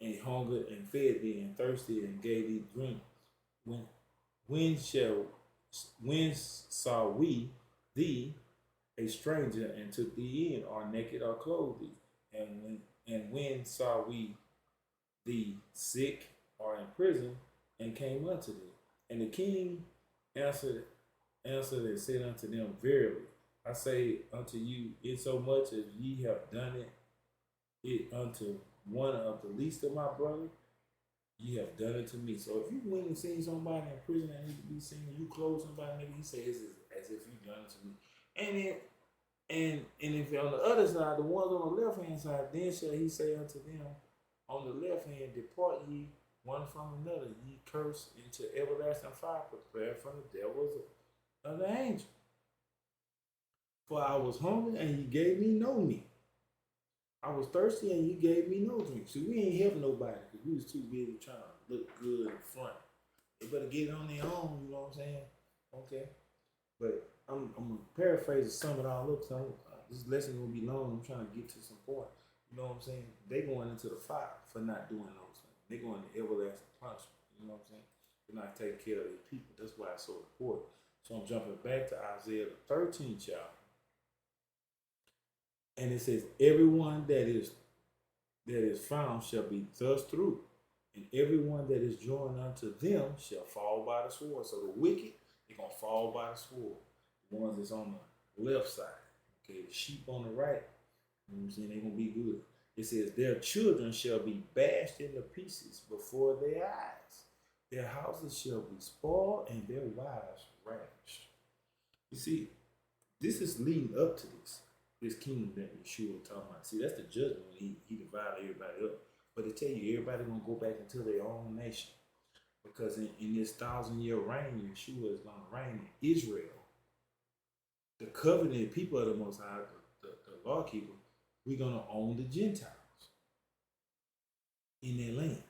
and hungered and fed thee, and thirsty and gave thee drink? When saw we thee a stranger and took thee in, or naked or clothed thee? And when saw we thee sick or in prison and came unto thee? And the king answered and said unto them, verily, I say unto you, insomuch as ye have done it unto one of the least of my brothers, ye have done it to me. So if you went and seen somebody in prison that need to be seen, you close somebody, maybe he says as if you done it to me. And if on the other side, the ones on the left hand side, then shall he say unto them on the left hand, depart ye one from another, ye cursed, into everlasting fire, prepared from the devils of the angel. For I was hungry, and ye gave me no meat. I was thirsty, and you gave me no drink. So we ain't helping nobody because we was too busy trying to look good in front. They better get it on their own, you know what I'm saying? Okay. But I'm going to paraphrase and sum it all up. So this lesson will be long. I'm trying to get to some point. You know what I'm saying? They going into the fire for not doing those things. They going to everlasting punishment. You know what I'm saying? They're not taking care of their people. That's why it's so important. So I'm jumping back to Isaiah the 13th chapter. And it says, everyone that is found shall be thrust through, and everyone that is joined unto them shall fall by the sword. So the wicked, they're gonna fall by the sword. The ones that's on the left side, okay, the sheep on the right, you know what I'm saying, they're gonna be good. It says, their children shall be bashed into pieces before their eyes. Their houses shall be spoiled and their wives ravished. You see, this is leading up to this kingdom that Yeshua was talking about. See, that's the judgment when he divided everybody up. But to tell you, everybody gonna go back into their own nation. Because in this 1,000-year reign, Yeshua is gonna reign in Israel. The covenant people of the Most High, the law keeper, we're gonna own the Gentiles in their land.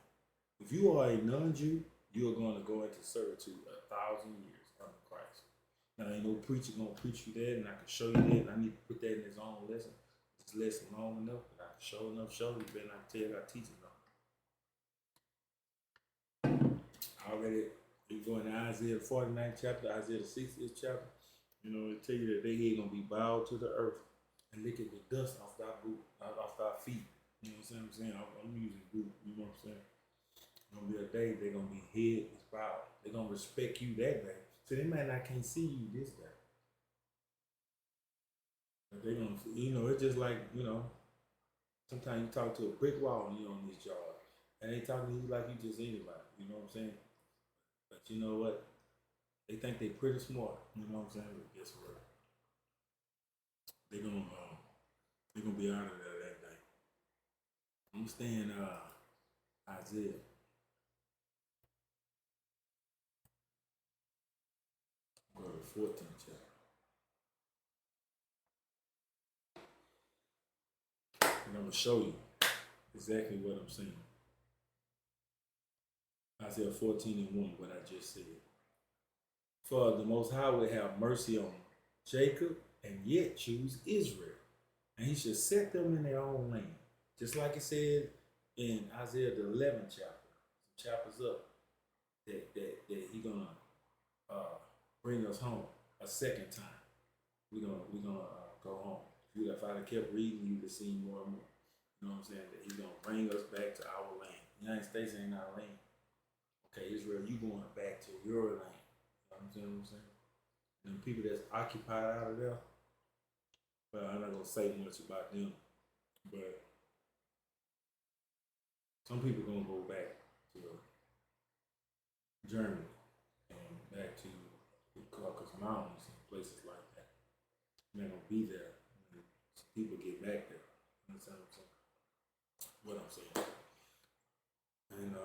If you are a non-Jew, you are going to go into servitude 1,000 years under Christ. Now, ain't no preacher gonna preach you that, and I can show you that, and I need to put that in his own lesson. This lesson long enough, but I can show you, better not tell you I teach it on. Already, you go into Isaiah 49th chapter, Isaiah the 60th chapter, you know, it tell you that they ain't gonna be bowed to the earth and lick at the dust off thy boot, off thy feet. You know what I'm saying? I'm using boot, you know what I'm saying? Gonna be a day they're gonna be head is bowed. They're gonna respect you that day. So they might not can't see you this day. But they're gonna, it's just like, sometimes you talk to a brick wall and you're on this job. And they talking to you like you just anybody, you know what I'm saying? But you know what? They think they pretty smart, you know what I'm saying? But guess what? They're gonna be out of there that day. I'm staying Isaiah. Go to the 14th chapter. And I'm gonna show you exactly what I'm saying. Isaiah 14:1, what I just said. For the Most High will have mercy on Jacob and yet choose Israel. And he should set them in their own land. Just like it said in Isaiah the 11th chapter, some chapters up, that he gonna bring us home a second time. We're gonna go home. If I'd have kept reading, you'd have seen more and more. You know what I'm saying? That he's gonna bring us back to our land. The United States ain't our land. Okay, Israel, you going back to your land. You know what I'm saying? And the people that's occupied out of there, well, I'm not gonna say much about them, but some people gonna go back to Germany and back to the Caucasus Mountains and places like that. They're gonna be there when people get back there. You understand what I'm saying? And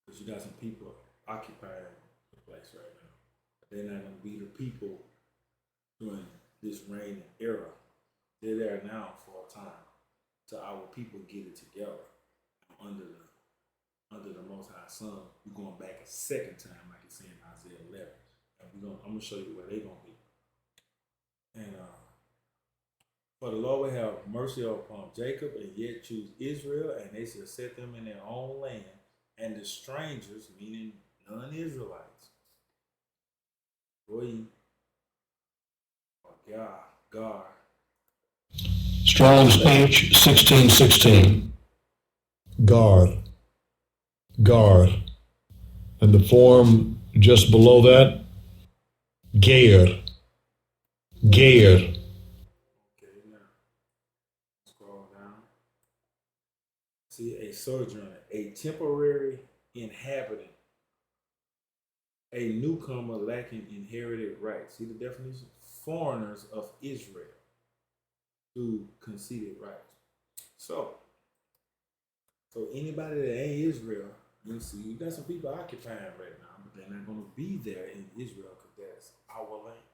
because you got some people occupying the place right now. They're not gonna be the people during this reign era. They're there now for a time till our people get it together under the Most High Son. We're going back a second time, like it's in Isaiah 11, and I'm gonna show you where they're gonna be. And for the Lord will have mercy upon Jacob and yet choose Israel, and they shall set them in their own land, and the strangers, meaning non-Israelites, Goyim, or Gar. Strong's H 1616. Guard. Guard. And the form just below that, Gayer. Gayer. Okay, now scroll down. See, a sojourner, a temporary inhabitant, a newcomer lacking inherited rights. See the definition? Foreigners of Israel through conceded rights. So anybody that ain't Israel, you see, you got some people occupying right now, but they're not going to be there in Israel because that's our land.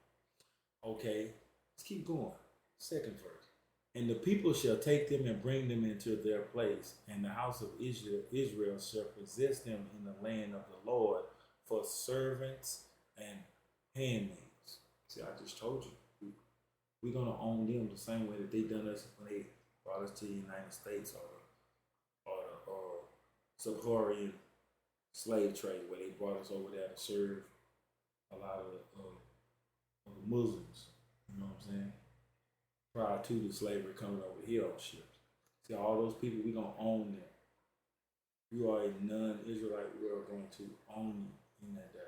Okay, let's keep going. Second verse. And the people shall take them and bring them into their place, and the house of Israel shall possess them in the land of the Lord for servants and handmaids. See, I just told you, we're gonna own them the same way that they done us when they brought us to the United States, or Saharan slave trade, where they brought us over there to serve a lot of the Muslims. You know what I'm saying? prior to the slavery coming over here on ships. See, all those people, we gonna own them. You are a non-Israelite, we are going to own you in that day.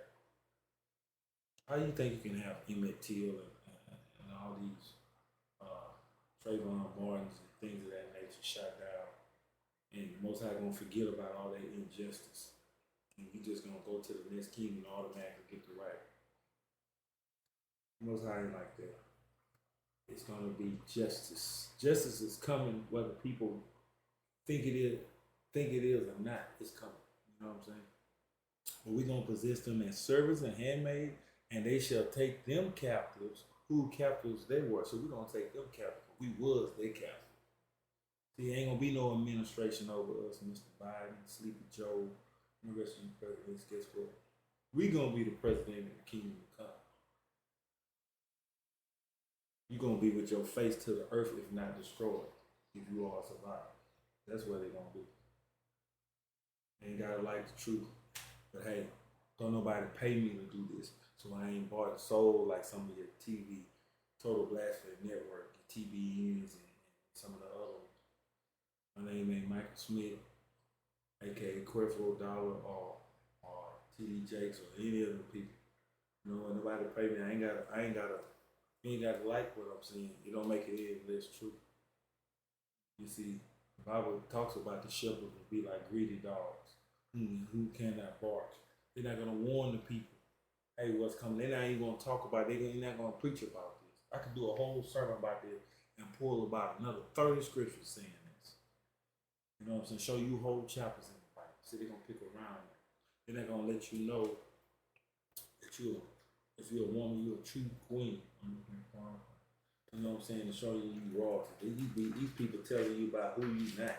How do you think you can have Emmett Till and all these Trayvon Martins and things of that nature shot down, and most High gonna forget about all that injustice, and we just gonna go to the next king and automatically get the right? Most High ain't like that. It's gonna be justice. Justice is coming, whether people think it is, or not. It's coming. You know what I'm saying? But we gonna possess them as servants and handmaids, and they shall take them captives. Who captives they were? So we gonna take them captives. We was their captives. See, ain't gonna be no administration over us, Mr. Biden, Sleepy Joe, and the rest of you presidents. Guess what? We gonna be the president of the kingdom to come. You gonna be with your face to the earth, if not destroyed, if you all survive. That's where they gonna be. They ain't gotta like the truth, but hey, don't nobody pay me to do this, so I ain't bought and sold like some of your TV, Total Blasphemy Network, your TBNs, and some of the other ones. My name ain't Michael Smith, aka Creflo Dollar, or TD Jakes, or any of the people. You know, nobody pay me. You ain't gotta like what I'm saying. You don't make it any less true. You see, the Bible talks about the shepherd will be like greedy dogs who cannot bark. They're not gonna warn the people, hey, what's coming. They're not even gonna talk about it. They're not gonna preach about this. I could do a whole sermon about this and pull about another 30 scriptures saying this. You know what I'm saying? Show you whole chapters in the Bible. See, they're gonna pick around it. They're not gonna let you know that if you're a woman, you're a true queen. You know what I'm saying? To show you royalty. These people telling you about who you not.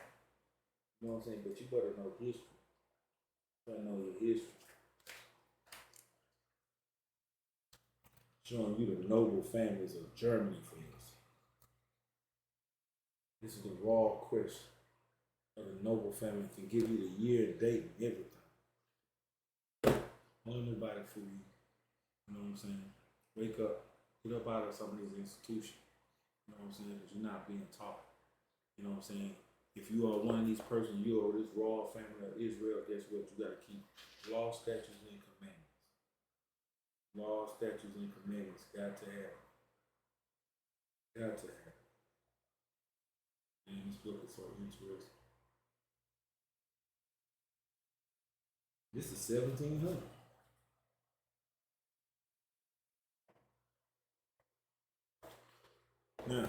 You know what I'm saying? But you better know history. You better know your history. Showing you the noble families of Germany for this. This is the raw question of the noble family. Can give you the year and date and everything. Won't nobody fool you. You know what I'm saying? Wake up. Get up out of some of these institutions. You know what I'm saying? Because you're not being taught. You know what I'm saying? If you are one of these persons, you are this royal family of Israel, guess what? You got to keep law, statutes, and commandments. Law, statutes, and commandments. Got to have. Got to have. And this book is so interesting. This is 1700. Now,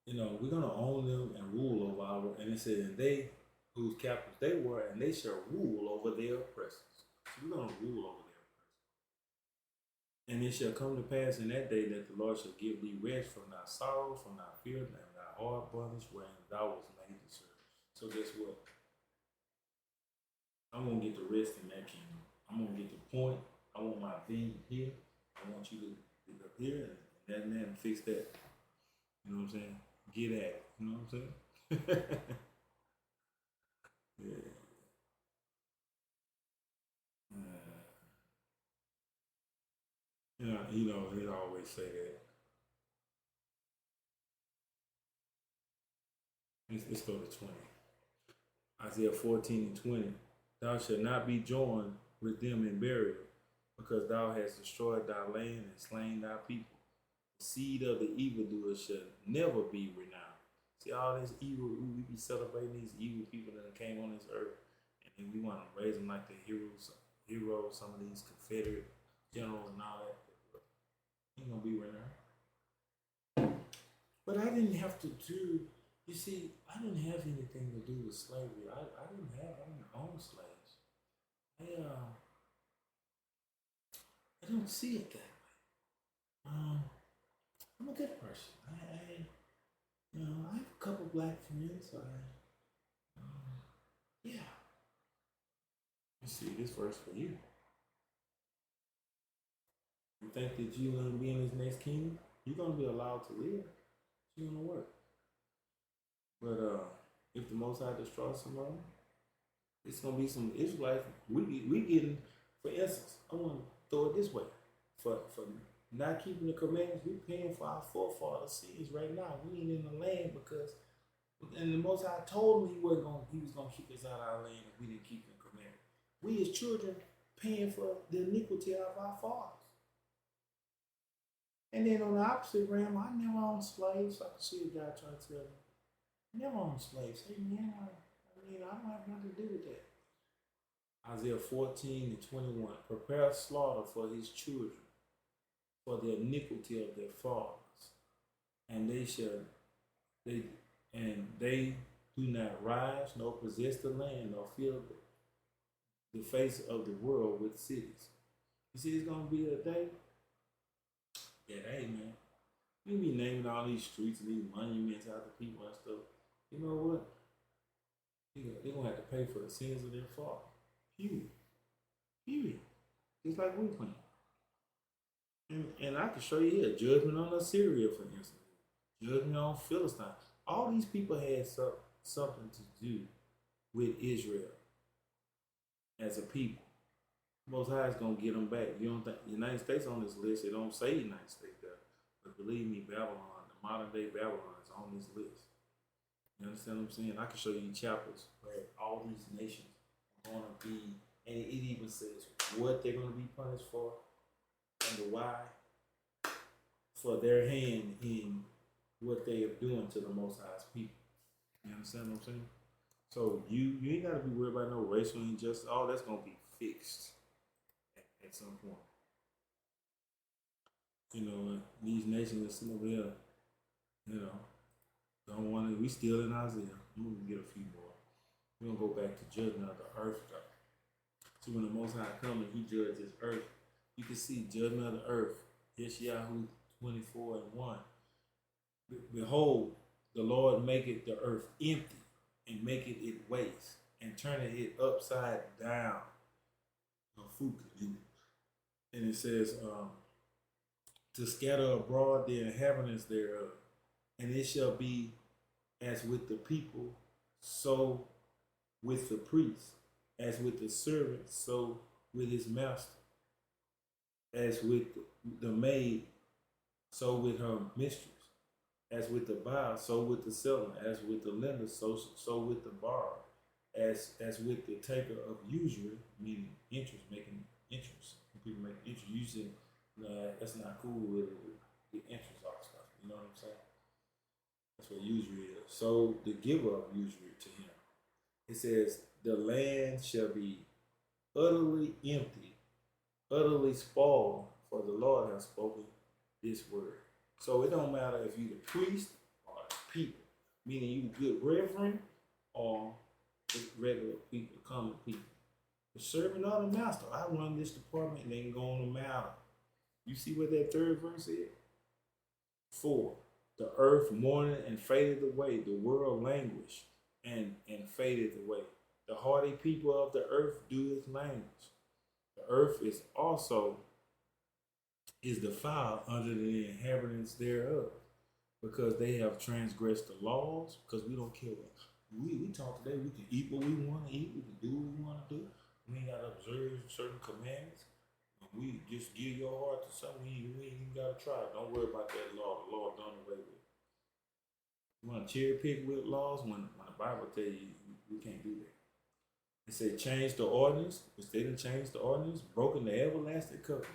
you know, we're gonna own them and rule over our. And it said, and they whose captives they were, and they shall rule over their oppressors. So we're gonna rule over their oppressors. And it shall come to pass in that day that the Lord shall give thee rest from thy sorrow, from thy fear, and thy hard bondage wherein thou was made to serve. So guess what? I'm gonna get the rest in that kingdom. I'm gonna get the point. I want my thing here. I want you to get up here and that and fix that. You know what I'm saying? Get at it. You know what I'm saying? Yeah. You know, they always say that. Let's go to 20. Isaiah 14 and 20. Thou shalt not be joined with them in burial, because thou hast destroyed thy land and slain thy people. The seed of the evildoer shall never be renowned. See all this evil, we be celebrating these evil people that came on this earth, and then we want to raise them like the heroes, some of these Confederate generals and all that. Ain't gonna be renowned. But I didn't have to do. You see, I didn't have anything to do with slavery. I didn't own slaves. I don't see it that way. I'm a good person. I have a couple black friends. Yeah. You see, this verse for you. You think that you're gonna be in this next kingdom? You're gonna be allowed to live. You're gonna work. But if the Most High destroys somebody, it's gonna be some Israelites. We getting, for instance, I want to throw it this way. for not keeping the commandments. We paying for our forefathers' sins right now. We ain't in the land because, and the Most High told him he was gonna kick us out of our land if we didn't keep the commandments. We as children paying for the iniquity of our fathers. And then on the opposite realm, I never owned slaves. I can see a guy trying to tell me, never owned slaves. Hey man, I don't have nothing to do with that. Isaiah 14:21. Prepare slaughter for his children, for the iniquity of their fathers, and they they do not rise nor possess the land nor fill the face of the world with cities. You see, it's gonna be a day that, hey man, we be naming all these streets and these monuments after people and stuff. You know what? They're gonna have to pay for the sins of their father. Period. Period. Just like we plan. And I can show you here judgment on Assyria, for instance, judgment on Philistine. All these people had something to do with Israel as a people. Most High is gonna get them back. You don't think the United States on this list? It don't say United States there, but believe me, Babylon, the modern day Babylon, is on this list. You understand what I'm saying? I can show you chapters where all these nations are gonna be, and it even says what they're gonna be punished for and why, for their hand in what they are doing to the Most High's people. You understand what I'm saying? So you ain't gotta be worried about no racial injustice. All that's gonna be fixed at some point. You know, these nations are sitting over here, you know, don't want to. We still in Isaiah. I'm gonna get a few more. We're gonna go back to judgment of the earth though. So when the Most High comes and He judges earth, you can see judgment of the earth. Yeshayahu 24:1. Behold, the Lord maketh the earth empty and maketh it waste and turneth it upside down. And it says, to scatter abroad the inhabitants thereof, and it shall be as with the people, so with the priest, as with the servant, so with his master, as with the maid, so with her mistress, as with the buyer, so with the seller, as with the lender, so with the borrower, as with the taker of usury, meaning interest, making interest. People make interest using that's not cool with the interest off stuff. You know what I'm saying? That's what usury is. So the giver of usury to him. It says, the land shall be utterly empty, utterly spoiled, for the Lord has spoken this word. So it don't matter if you the priest or the people, meaning you good reverend or the regular people, common people. The servant of the master. I run this department and ain't going to matter. You see what that third verse is? 4. The earth mourned and faded away. The world languished and faded away. The hardy people of the earth do its language. The earth is also defiled under the inhabitants thereof, because they have transgressed the laws, because we don't care what we talk today. We can eat what we want to eat, we can do what we want to do. We ain't gotta observe certain commandments. We just give your heart to something, we ain't even gotta try it. Don't worry about that law. The law done away with. You want to cherry pick with laws when the Bible tell you we can't do that. It said change the ordinance, which they didn't change the ordinance, broken the everlasting covenant.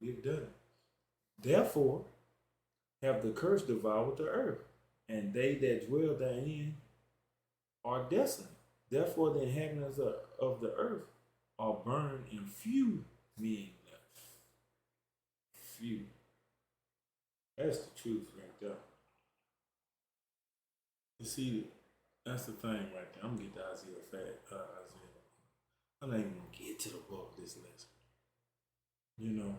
We've done it. Therefore, have the curse devoured the earth, and they that dwell therein are desolate. Therefore, the inhabitants of the earth are burned, and few men left. Few. That's the truth right there. You see, that's the thing right there. I'm gonna get to Isaiah. I'm not even gonna get to the book of this lesson. You know.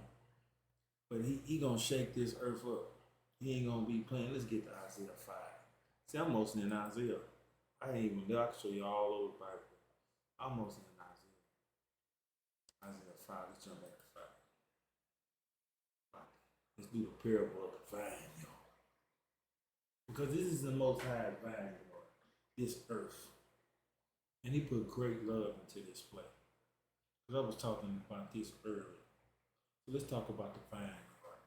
But he gonna shake this earth up. He ain't gonna be playing. Let's get to Isaiah 5. See, I'm mostly in Isaiah. I ain't even know. I can show you all over the Bible. I'm mostly in Isaiah. Isaiah 5. Let's jump back to 5. Let's do the parable of the vine, y'all. Because this is the Most High vine, Lord. This earth. And He put great love into this place. Because I was talking about this earlier. So let's talk about the vine garden.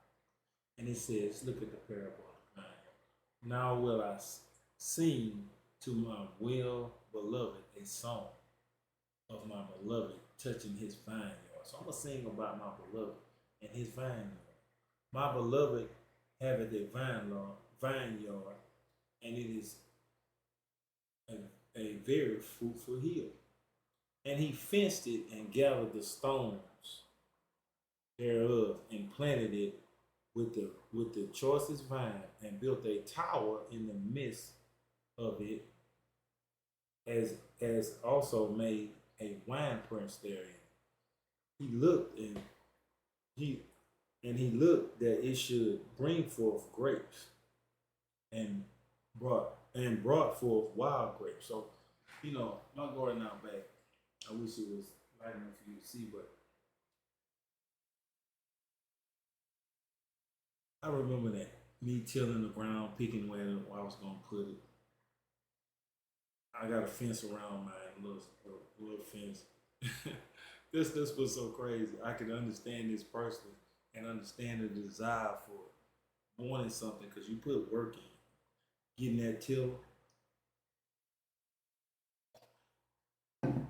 And it says, look at the parable of the vine. Now will I sing to my well beloved a song of my beloved touching his vineyard. So I'm gonna sing about my beloved and his vineyard. My beloved haveth a vineyard, and it is a, a very fruitful hill. And he fenced it and gathered the stones thereof and planted it with the choicest vine and built a tower in the midst of it, as also made a winepress therein. He looked he he looked that it should bring forth grapes and brought forth wild grapes. So, my garden out back, I wish it was light enough for you to see, but I remember that. Me tilling the ground, picking where I was gonna put it. I got a fence around my little fence. This was so crazy. I could understand this person and understand the desire for it, wanting something because you put work in, getting that tiller, and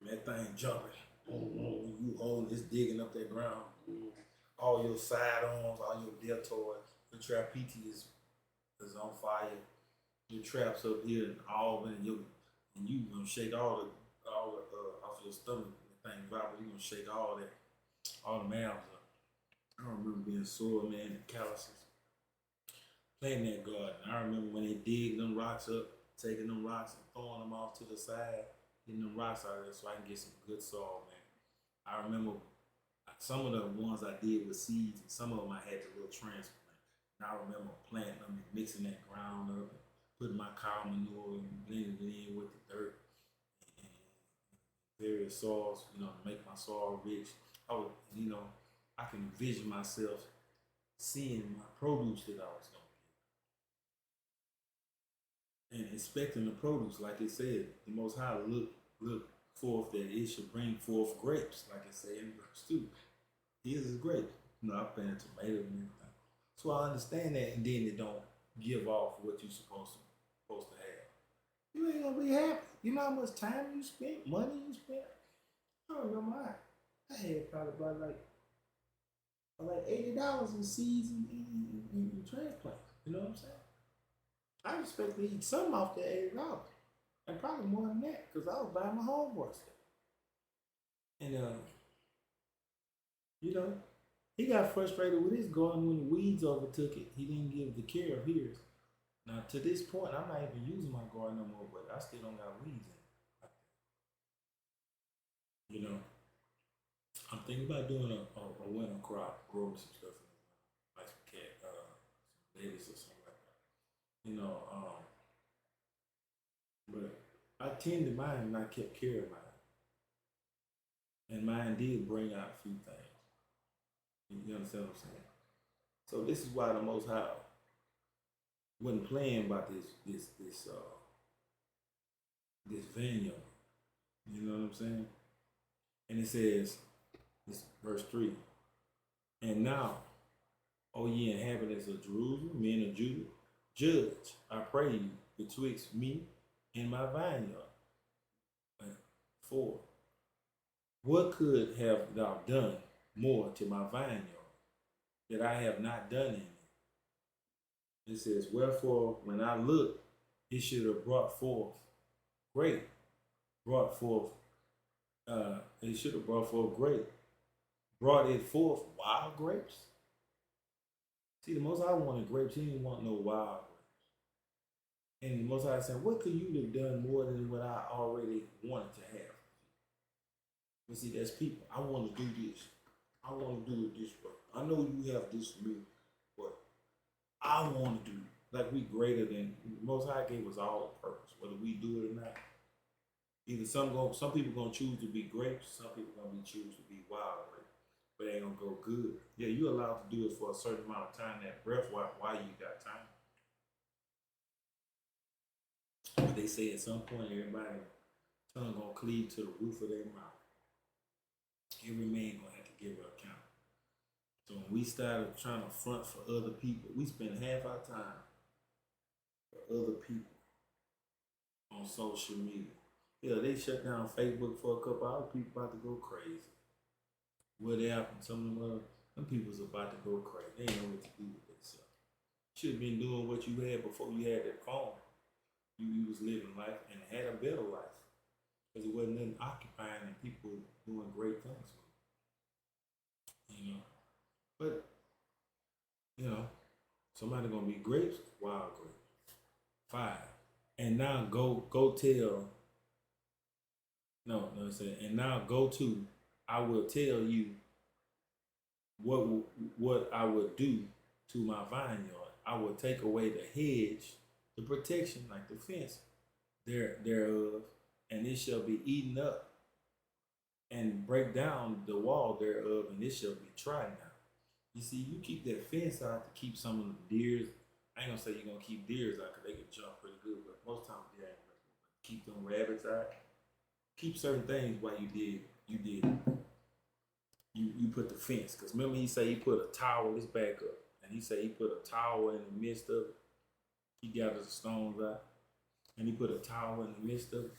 that thing jumping. You holding this, digging up that ground. All your side arms, all your deltoids, your trapeze is on fire. Your traps up here and all, and you gonna shake all the off your stomach. The thing vibrate, you gonna shake all the mouths up. I remember being sore, man, and calluses. Playing that garden. I remember when they dig them rocks up, taking them rocks and throwing them off to the side, getting them rocks out of there so I can get some good soil, man. I remember some of the ones I did with seeds, and some of them I had to little transplant. And I remember planting them and mixing that ground up, and putting my cow manure and blending it in with the dirt and various soils, to make my soil rich. I would, I can envision myself seeing my produce that I was going to get and expecting the produce, like it said, the Most High look forth that it should bring forth grapes, like it said in verse 2. Here's his grapes. I planted tomatoes and everything. So I understand that, and then it don't give off what you're supposed to have. You ain't gonna be happy. You know how much time you spent, money you spent. I don't know mine. I had probably about like $80 in seeds and transplants. You know what I'm saying? I expect to eat something off that $80, and probably more than that, because I was buying my homeboy stuff. And he got frustrated with his garden when the weeds overtook it. He didn't give the care of his. Now to this point, I'm not even using my garden no more, but I still don't got weeds in it. I'm thinking about doing a winter crop, growing some stuff in the winter, like some lettuce or something like that. But I tended mine and I kept care of mine, and mine did bring out a few things. You understand what I'm saying? So this is why the Most High wasn't playing about this vineyard. You know what I'm saying? And it says, this verse 3. And now, O ye inhabitants of Jerusalem, men of Judah, judge, I pray you, betwixt me and my vineyard. 4. What could have thou done more to my vineyard that I have not done in it? It says, wherefore, when I looked, it should have brought forth grape, it should have brought forth grape. Brought it forth wild grapes. See, the Most High wanted grapes. He didn't want no wild grapes. And the Most High said, what could you have done more than what I already wanted to have? But see, that's people. I want to do this. I want to do it this way. I know you have this for me, but I want to do it. Like we greater than the Most High gave us all a purpose, whether we do it or not. Either some people gonna choose to be grapes, some people gonna choose to be wild grapes. But it ain't gonna go good. Yeah, you're allowed to do it for a certain amount of time, that breath while you got time. But they say at some point everybody's tongue gonna cleave to the roof of their mouth. Every man gonna have to give an account. So when we started trying to front for other people, we spend half our time for other people on social media. Yeah, they shut down Facebook for a couple hours. People about to go crazy. What happened? Some people's about to go crazy. They ain't know what to do with themselves. Should have been doing what you had before you had that phone. You was living life and had a better life because it wasn't nothing occupying and people doing great things with it, you know. But you know, somebody gonna be grapes, wild grapes, fire, and now go tell no it said and now go to I will tell you what what I would do to my vineyard. I will take away the hedge, the protection, like the fence thereof, and it shall be eaten up, and break down the wall thereof, and it shall be trodden down. You see, you keep that fence out to keep some of the deers. I ain't gonna say you're gonna keep deers out because they can jump pretty good, but most times they ain't. Keep them rabbits out. Keep certain things while you put the fence. Because remember he said he put a tower, let's back up. And he said he put a tower in the midst of it. He gathers the stones out. And he put a tower in the midst of it.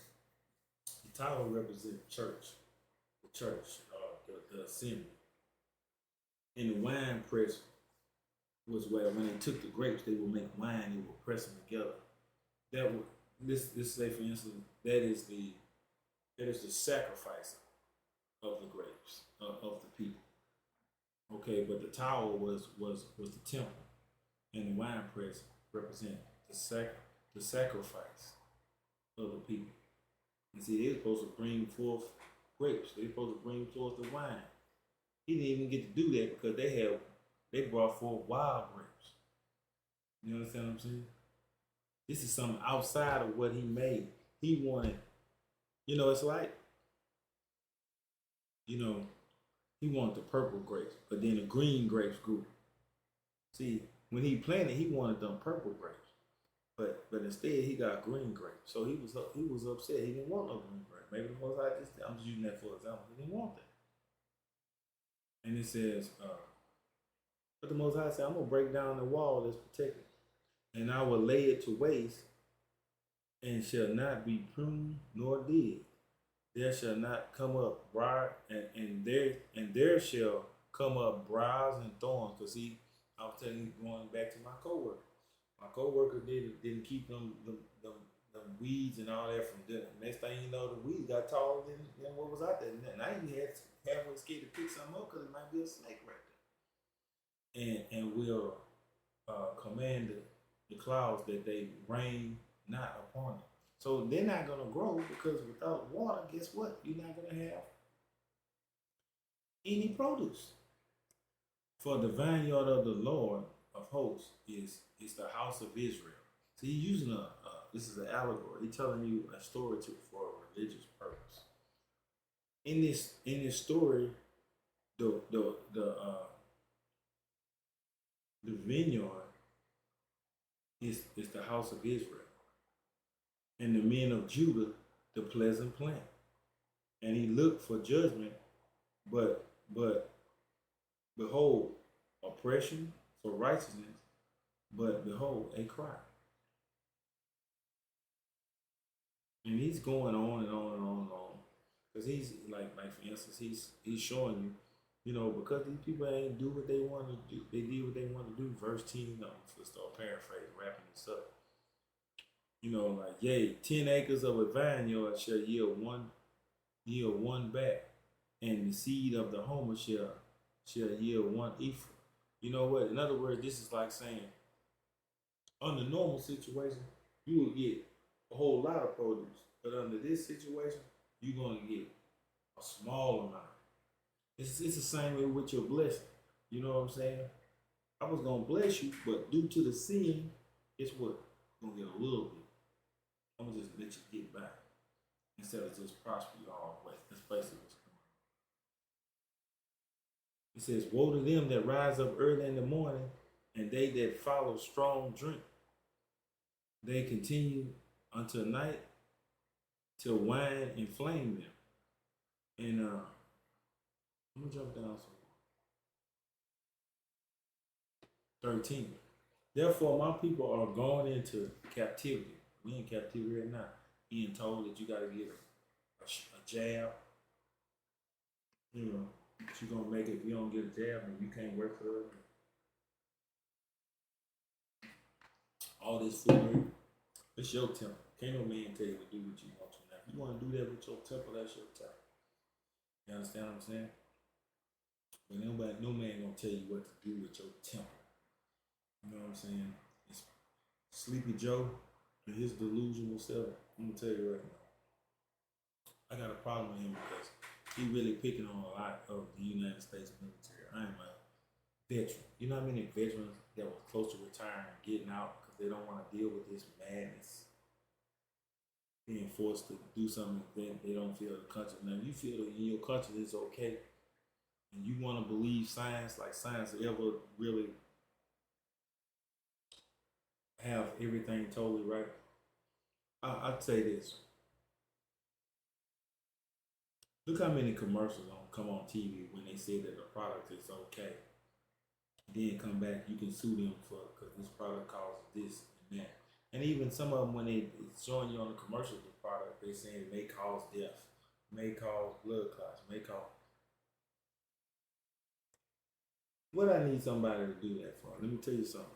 The tower represents church. The church, the assembly. And the wine press was where when they took the grapes, they would make wine, they would press them together. That would this say for instance, that is the sacrifice of the grapes of the people. Okay, but the tower was the temple, and the wine press represent the sacrifice of the people. And see, they're supposed to bring forth grapes. They're supposed to bring forth the wine. He didn't even get to do that because they brought forth wild grapes. You understand what I'm saying? This is something outside of what he made. He wanted, it's like, he wanted the purple grapes, but then the green grapes grew. See, when he planted, he wanted them purple grapes, but instead he got green grapes. So he was upset. He didn't want no green grapes. Maybe the Most High I'm just using that for example. He didn't want that. And it says, but the Most High said, I'm gonna break down the wall that's protected, and I will lay it to waste, and shall not be pruned nor digged. There shall not come up briar, and there shall come up briars and thorns. Cause I was telling you, going back to my coworker. My coworker didn't keep them weeds and all that from doing. Next thing you know, the weeds got taller than what was out there. And I even had halfway scared to pick something up because it might be a snake right there. And we'll command the clouds that they rain not upon it. So they're not going to grow because without water, guess what? You're not going to have any produce. For the vineyard of the Lord of hosts is the house of Israel. So he's using this is an allegory. He's telling you a story for a religious purpose. In this story, the vineyard is the house of Israel, and the men of Judah the pleasant plant. And he looked for judgment, but behold, oppression for righteousness, but behold, a cry. And he's going on and on and on and on. Because he's like for instance, he's showing you, because these people ain't do what they want to do. They did what they want to do. Verse 10, to start paraphrasing, wrapping this up. Like, yea, 10 acres of a vineyard shall yield one back, and the seed of the homer shall yield one ephah. You know what? In other words, this is like saying, under normal situation, you will get a whole lot of produce, but under this situation, you're going to get a small amount. It's the same way with your blessing. You know what I'm saying? I was going to bless you, but due to the sin, guess what? I'm going to get a little bit. I'm going to just let you get back instead of just prosper you all the way. That's basically what's going on. It says, woe to them that rise up early in the morning, and they that follow strong drink. They continue until night, till wine inflame them. And I'm gonna jump down some 13. Therefore, my people are going into captivity. We in captivity right now, being told that you got to get a jab. You know, that you're gonna make it if you don't get a jab, and you can't work for it. All this foolery. It's your temple. Can't no man tell you to do what you want to. Now, if you want to do that with your temple, that's your temple. You understand what I'm saying? But nobody, no man gonna tell you what to do with your temple. You know what I'm saying? It's Sleepy Joe and his delusional self. I'm gonna tell you right now. I got a problem with him because he really picking on a lot of the United States military. I am a veteran. You know how many veterans that was close to retiring, getting out because they don't want to deal with this madness, being forced to do something that they don't feel the country. Now, if you feel that in your country is okay, and you want to believe science, like science ever really have everything totally right, I'd say this. Look how many commercials come on TV when they say that the product is okay. Then come back, you can sue them for because this product causes this and that. And even some of them, when it's showing you on the commercial the product, they saying it may cause death, may cause blood clots, may cause. What I need somebody to do that for? Let me tell you something.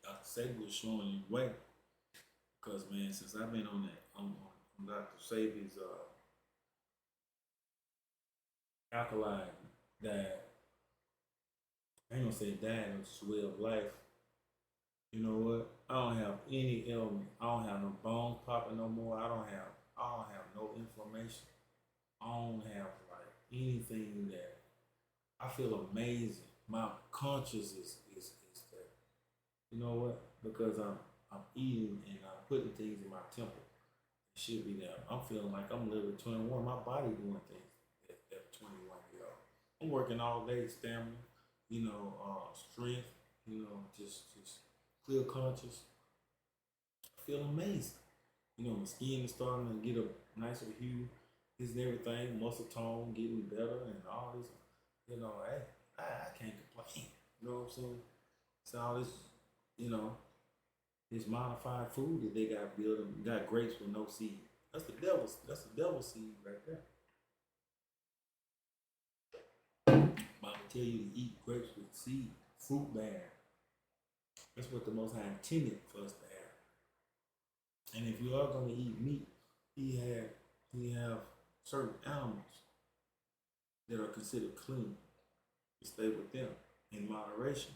Dr. Sabi was showing you the way because man, since I've been on that on Dr. Sabi's alkaline diet, I ain't gonna say diet, it's way of life. You know what? I don't have any ailment. I don't have no bones popping no more. I don't have no inflammation. I don't have like anything that I feel amazing. My conscience is that. You know what? Because I'm eating and I'm putting things in my temple. It should be there. I'm feeling like I'm living 21. My body doing things at 21 years old. I'm working all day, stamina, strength, just clear conscious. I feel amazing. My skin is starting to get a nicer hue. This and everything, muscle tone getting better, and all this. Hey, I can't complain. You know what I'm saying? It's all this, you know, this modified food that they got building, got grapes with no seed. That's the devil's. That's the devil's seed right there. Mama tell you to eat grapes with seed, fruit bearing. That's what the Most High intended for us to have. And if you are going to eat meat, he have certain animals that are considered clean. You stay with them in moderation.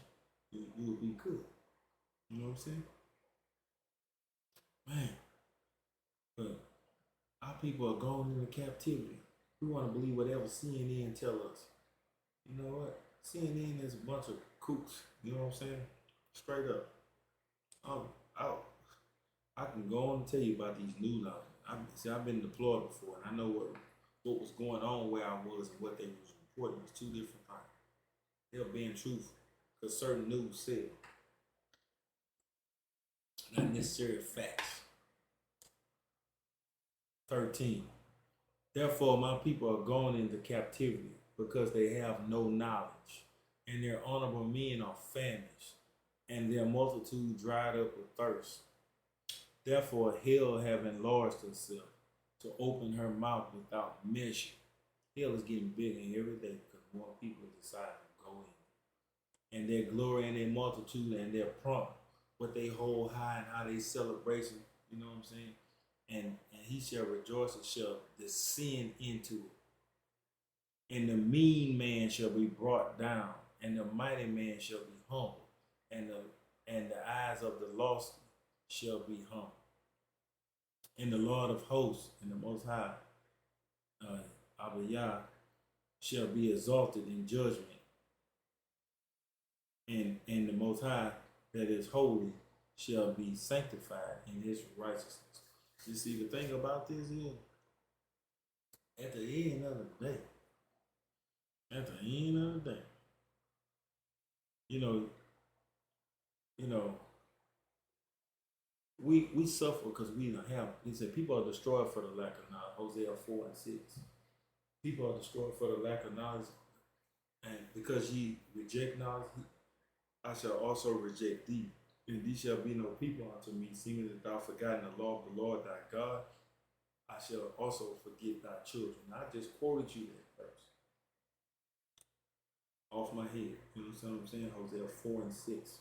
You will be good. You know what I'm saying? Man, but our people are going into captivity. We want to believe whatever CNN tell us. You know what? CNN is a bunch of kooks. You know what I'm saying? Straight up. Um, I, I can go on and tell you about these news outlets. I've been deployed before, and I know what was going on where I was and what they was reporting was two different things. They're being truthful because certain news said, not necessarily facts. 13. Therefore, my people are going into captivity because they have no knowledge, and their honorable men are famished, and their multitude dried up with thirst. Therefore, hell have enlarged herself to open her mouth without measure. Hell is getting bigger every day because more people decide to go in. And their glory and their multitude and their pomp, what they hold high and how they celebration, you know what I'm saying? And he shall rejoice and shall descend into it. And the mean man shall be brought down, and the mighty man shall be humbled, and the eyes of the lost shall be humbled. And the Lord of hosts and the Most High, Abiyah, shall be exalted in judgment, and the Most High that is holy shall be sanctified in his righteousness. You see, the thing about this is, at the end of the day, at the end of the day, you know, you know, we suffer because we don't have. He said, people are destroyed for the lack of knowledge. Hosea 4 and 6. People are destroyed for the lack of knowledge, and because ye reject knowledge, I shall also reject thee. And thee shall be no people unto me, seeing that thou forgotten the law of the Lord thy God. I shall also forget thy children. Now, I just quoted you that verse off my head. You know what I'm saying? Hosea 4 and 6.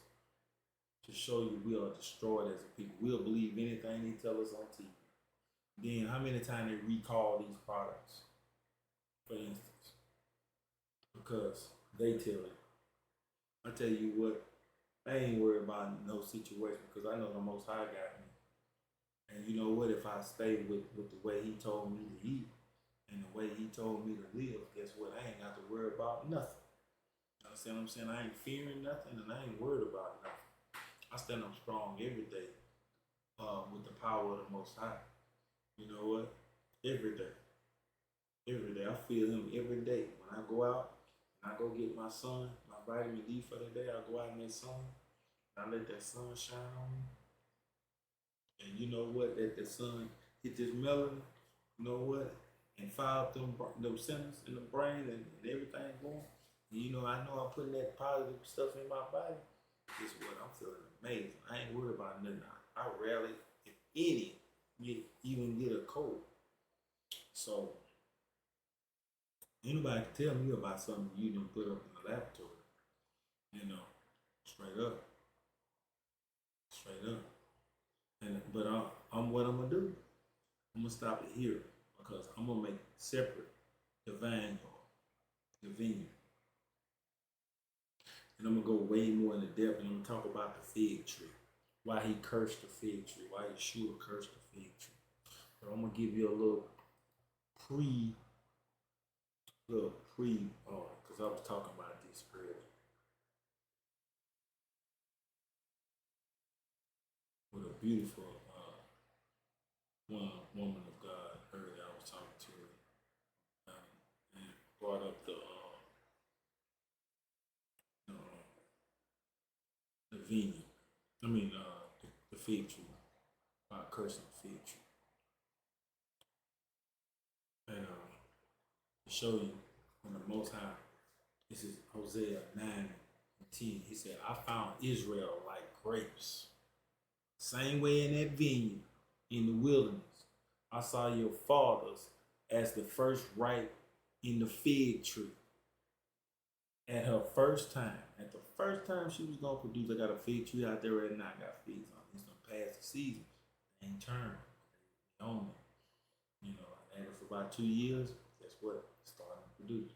To show you we are destroyed as a people. We'll believe anything they tell us on TV. Then how many times they recall these products, for instance, because they tell it. I tell you what, I ain't worried about no situation because I know the Most High got me. And you know what? If I stay with the way He told me to eat and the way He told me to live, guess what? I ain't got to worry about nothing. You understand what I'm saying? I ain't fearing nothing and I ain't worried about nothing. I stand up strong every day with the power of the Most High. You know what? Every day. Every day. I feel Him every day. When I go out and I go get my sun, my vitamin D for the day, I go out in that sun and I let that sun shine on me. And you know what? Let the sun hit this melanin, you know what? And fire up them centers in the brain and everything going. And you know, I putting that positive stuff in my body. Guess what? I'm feeling amazing. I ain't worried about nothing. I rarely, if any, even get a cold. So anybody can tell me about something you didn't put up in the laboratory. You know, straight up, straight up. But I'm what I'm gonna do. I'm gonna stop it here because I'm gonna make separate the vineyard, the vineyard, and I'm gonna go way more into depth. And I'm gonna talk about the fig tree, why he cursed the fig tree, why Yeshua cursed the fig tree. So I'm gonna give you a little pre, because I was talking about this earlier with a beautiful one woman of God earlier. I was talking to her and brought up uh, the vineyard. I mean the fig tree, about cursing the fig tree, and to show you when the Most High. This is Hosea 9 and 10. He said, I found Israel like grapes. Same way in that vineyard in the wilderness. I saw your fathers as the first ripe in the fig tree. At her first time, at the first time she was going to produce, I got a fig tree out there right now. I got figs on it. It's going to pass the season. They ain't turned. They own it. You know, I had it for about 2 years. Guess what? It's starting to produce.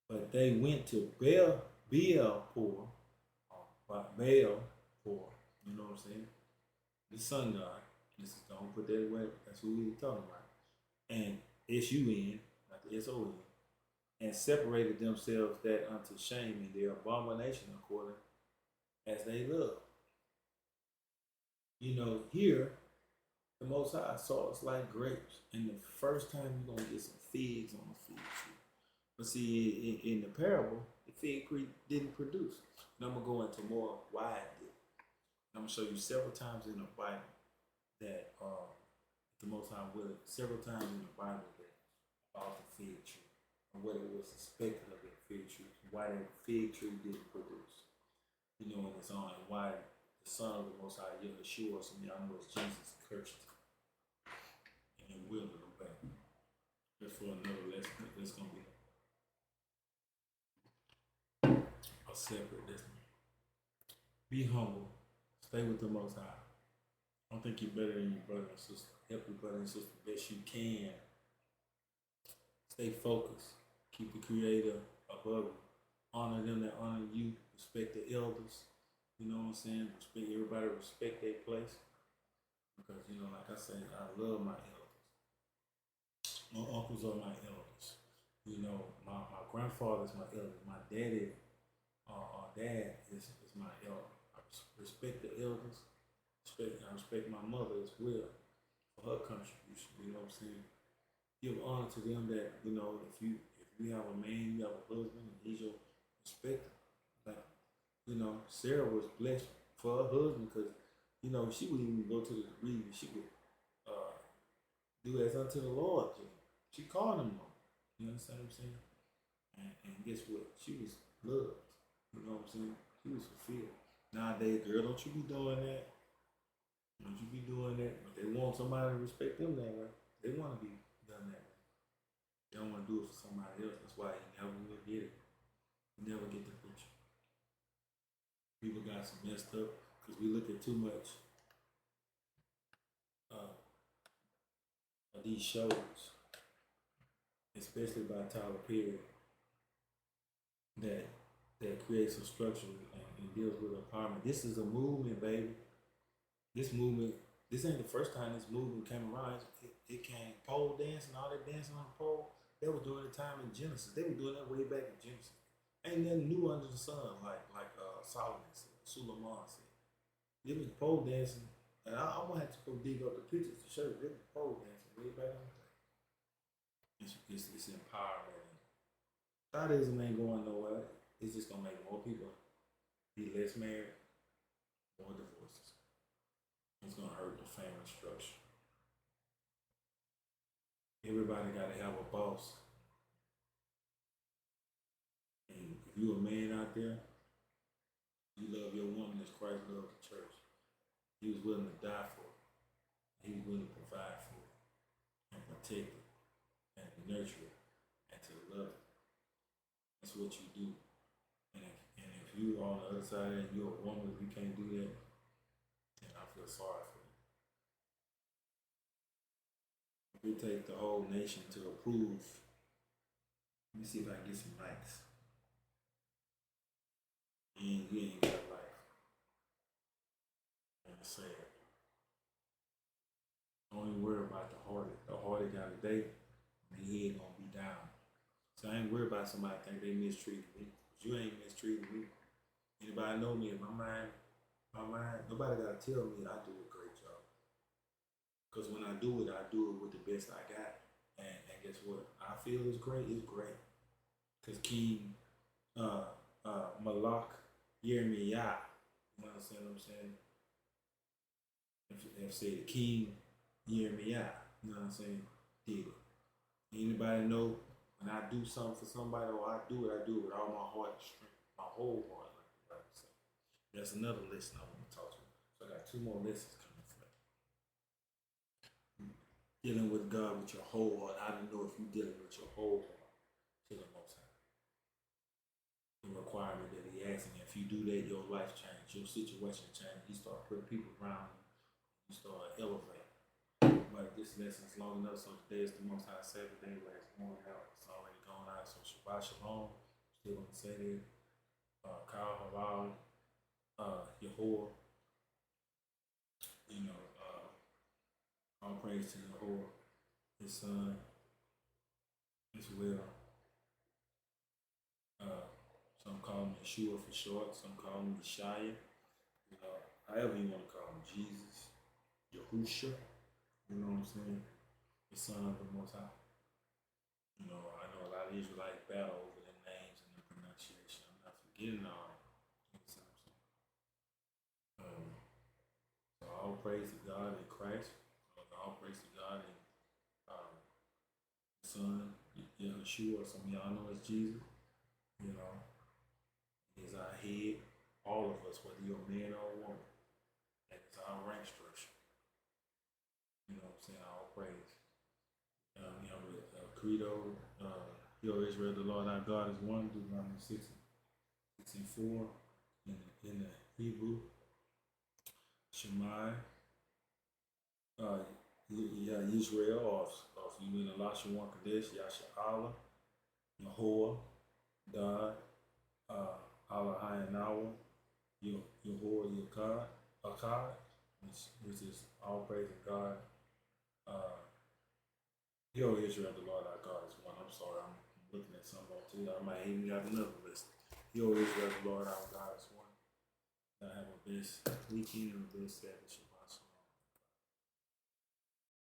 But they went to Baal poor, you know what I'm saying? The sun god. This is don't put that away. That's who we were talking about. And S-U-N, not the S-O-N, and separated themselves that unto shame in their abomination according as they love. You know, here, the Most High saw us like grapes. And the first time you're going to get some figs on the fig tree. But see, in the parable, the fig tree didn't produce. And I'm going to go into more why it did. I'm going to show you several times in the Bible that the Most High will, several times in the Bible that about the fig tree and what it was suspected of that fig tree, why that fig tree didn't produce. You know, on its own, and why the Son of the Most High, Yeshua, so y'all know it's Jesus, cursed and then willed it away. Therefore, another lesson that's going to be a separate lesson. Be humble. Stay with the Most High. Don't think you're better than your brother and sister. Help your brother and sister best you can. Stay focused. Keep the Creator above you. Honor them that honor you. Respect the elders. You know what I'm saying? Respect everybody. Respect their place. Because, you know, like I say, I love my elders. My uncles are my elders. You know, my grandfather's my elder. My daddy, dad is my elder. I respect the elders. I respect my mother as well for her contribution. You know what I'm saying? Give honor to them that, you know, if you have a man, you have a husband, and he's your respecter. Like, you know, Sarah was blessed for her husband because, you know, she wouldn't even go to the reading. She would do as unto the Lord. She called him on. You understand what I'm saying? And guess what? She was loved. You know what I'm saying? She was fulfilled. Nowadays, girl, don't you be doing that. Don't you be doing that. But they want somebody to respect them that way. They want to be done that way. They don't want to do it for somebody else. That's why you never will get it. You never get the picture. People got some messed up because we look at too much uh, of these shows, especially by Tyler Perry, that creates a structure and deals with empowerment. This is a movement, baby. This movement. This ain't the first time this movement came around. It came pole dancing, all that dancing on the pole. They were doing the time in Genesis. They were doing that way back in Genesis. Ain't nothing new under the sun, like Solomon said, Suleiman said. It was pole dancing, and I'm gonna have to go dig up the pictures to show you. It was pole dancing way back on. It's empowering. Thoughtism ain't going nowhere. It's just gonna make more people be less married, more divorces. It's gonna hurt the family structure. Everybody gotta have a boss. And if you a man out there, you love your woman as Christ loved the church. He was willing to die for it. He was willing to provide for it and protect it and nurture it and to love it. That's what you do. And if you are on the other side and you're a woman, you can't do that, then I feel sorry for you. If we take the whole nation to approve, let me see if I can get some likes. You ain't got a life. And it's sad. Don't even worry about the heartache. The heartache got a day, and the head gonna be down. So I ain't worried about somebody think they mistreated me. But you ain't mistreating me. Anybody know me in my mind, nobody gotta tell me I do a great job. Cause when I do it with the best I got. And guess what? I feel it's great, Cause King Malak Yermiah, you understand what I'm saying? If say the King Yermiah, you know what I'm saying? Did it. Anybody know when I do something for somebody or I do it with all my heart and strength, my whole heart, like the Bible says. That's another lesson I want to talk to you. So I got two more lessons coming for you. Dealing with God with your whole heart. How to know if you're dealing with your whole heart to the Most High. The requirement that He asks, and if you do that, your life change, your situation change. You start putting people around you. You start elevating. But this lesson is long enough, so today is the Most High Sabbath day where it's going out. It's already going out, so Shabbat Shalom. Still gonna say that. Kal Halal, Yahuwah. You know, all praise to Yahuwah, His Son, as well. Some call him Yeshua for short. Some call him Yeshaya. You know, however you want to call him, Jesus, Yahusha. You know what I'm saying? The Son of the Most High. You know, I know a lot of Israelites battle over the names and the pronunciation. I'm not forgetting all. You know what I'm saying? So all praise to God in Christ. All praise to God in the Son, Yeshua. Some of y'all know it's Jesus. You know, He's our head. All of us, whether you're a man or a woman. That's our rank structure. You know what I'm saying? All praise. You know, with Credo, Hear Israel, the Lord our God is one, Deuteronomy 6 and 4 in the Hebrew. Shemai, Israel, or if you mean Elisha one Kadesh, Yasha Allah, Yahuwah, God, Allah Hayanawa, Yahuwah Akkad, which is all praise to God. Hear Israel, the Lord our God is one. I'm sorry, I'm looking at something else too. I might even got another list. Hear Israel, the Lord our God is one. Y'all have a best weekend and a best Sabbath.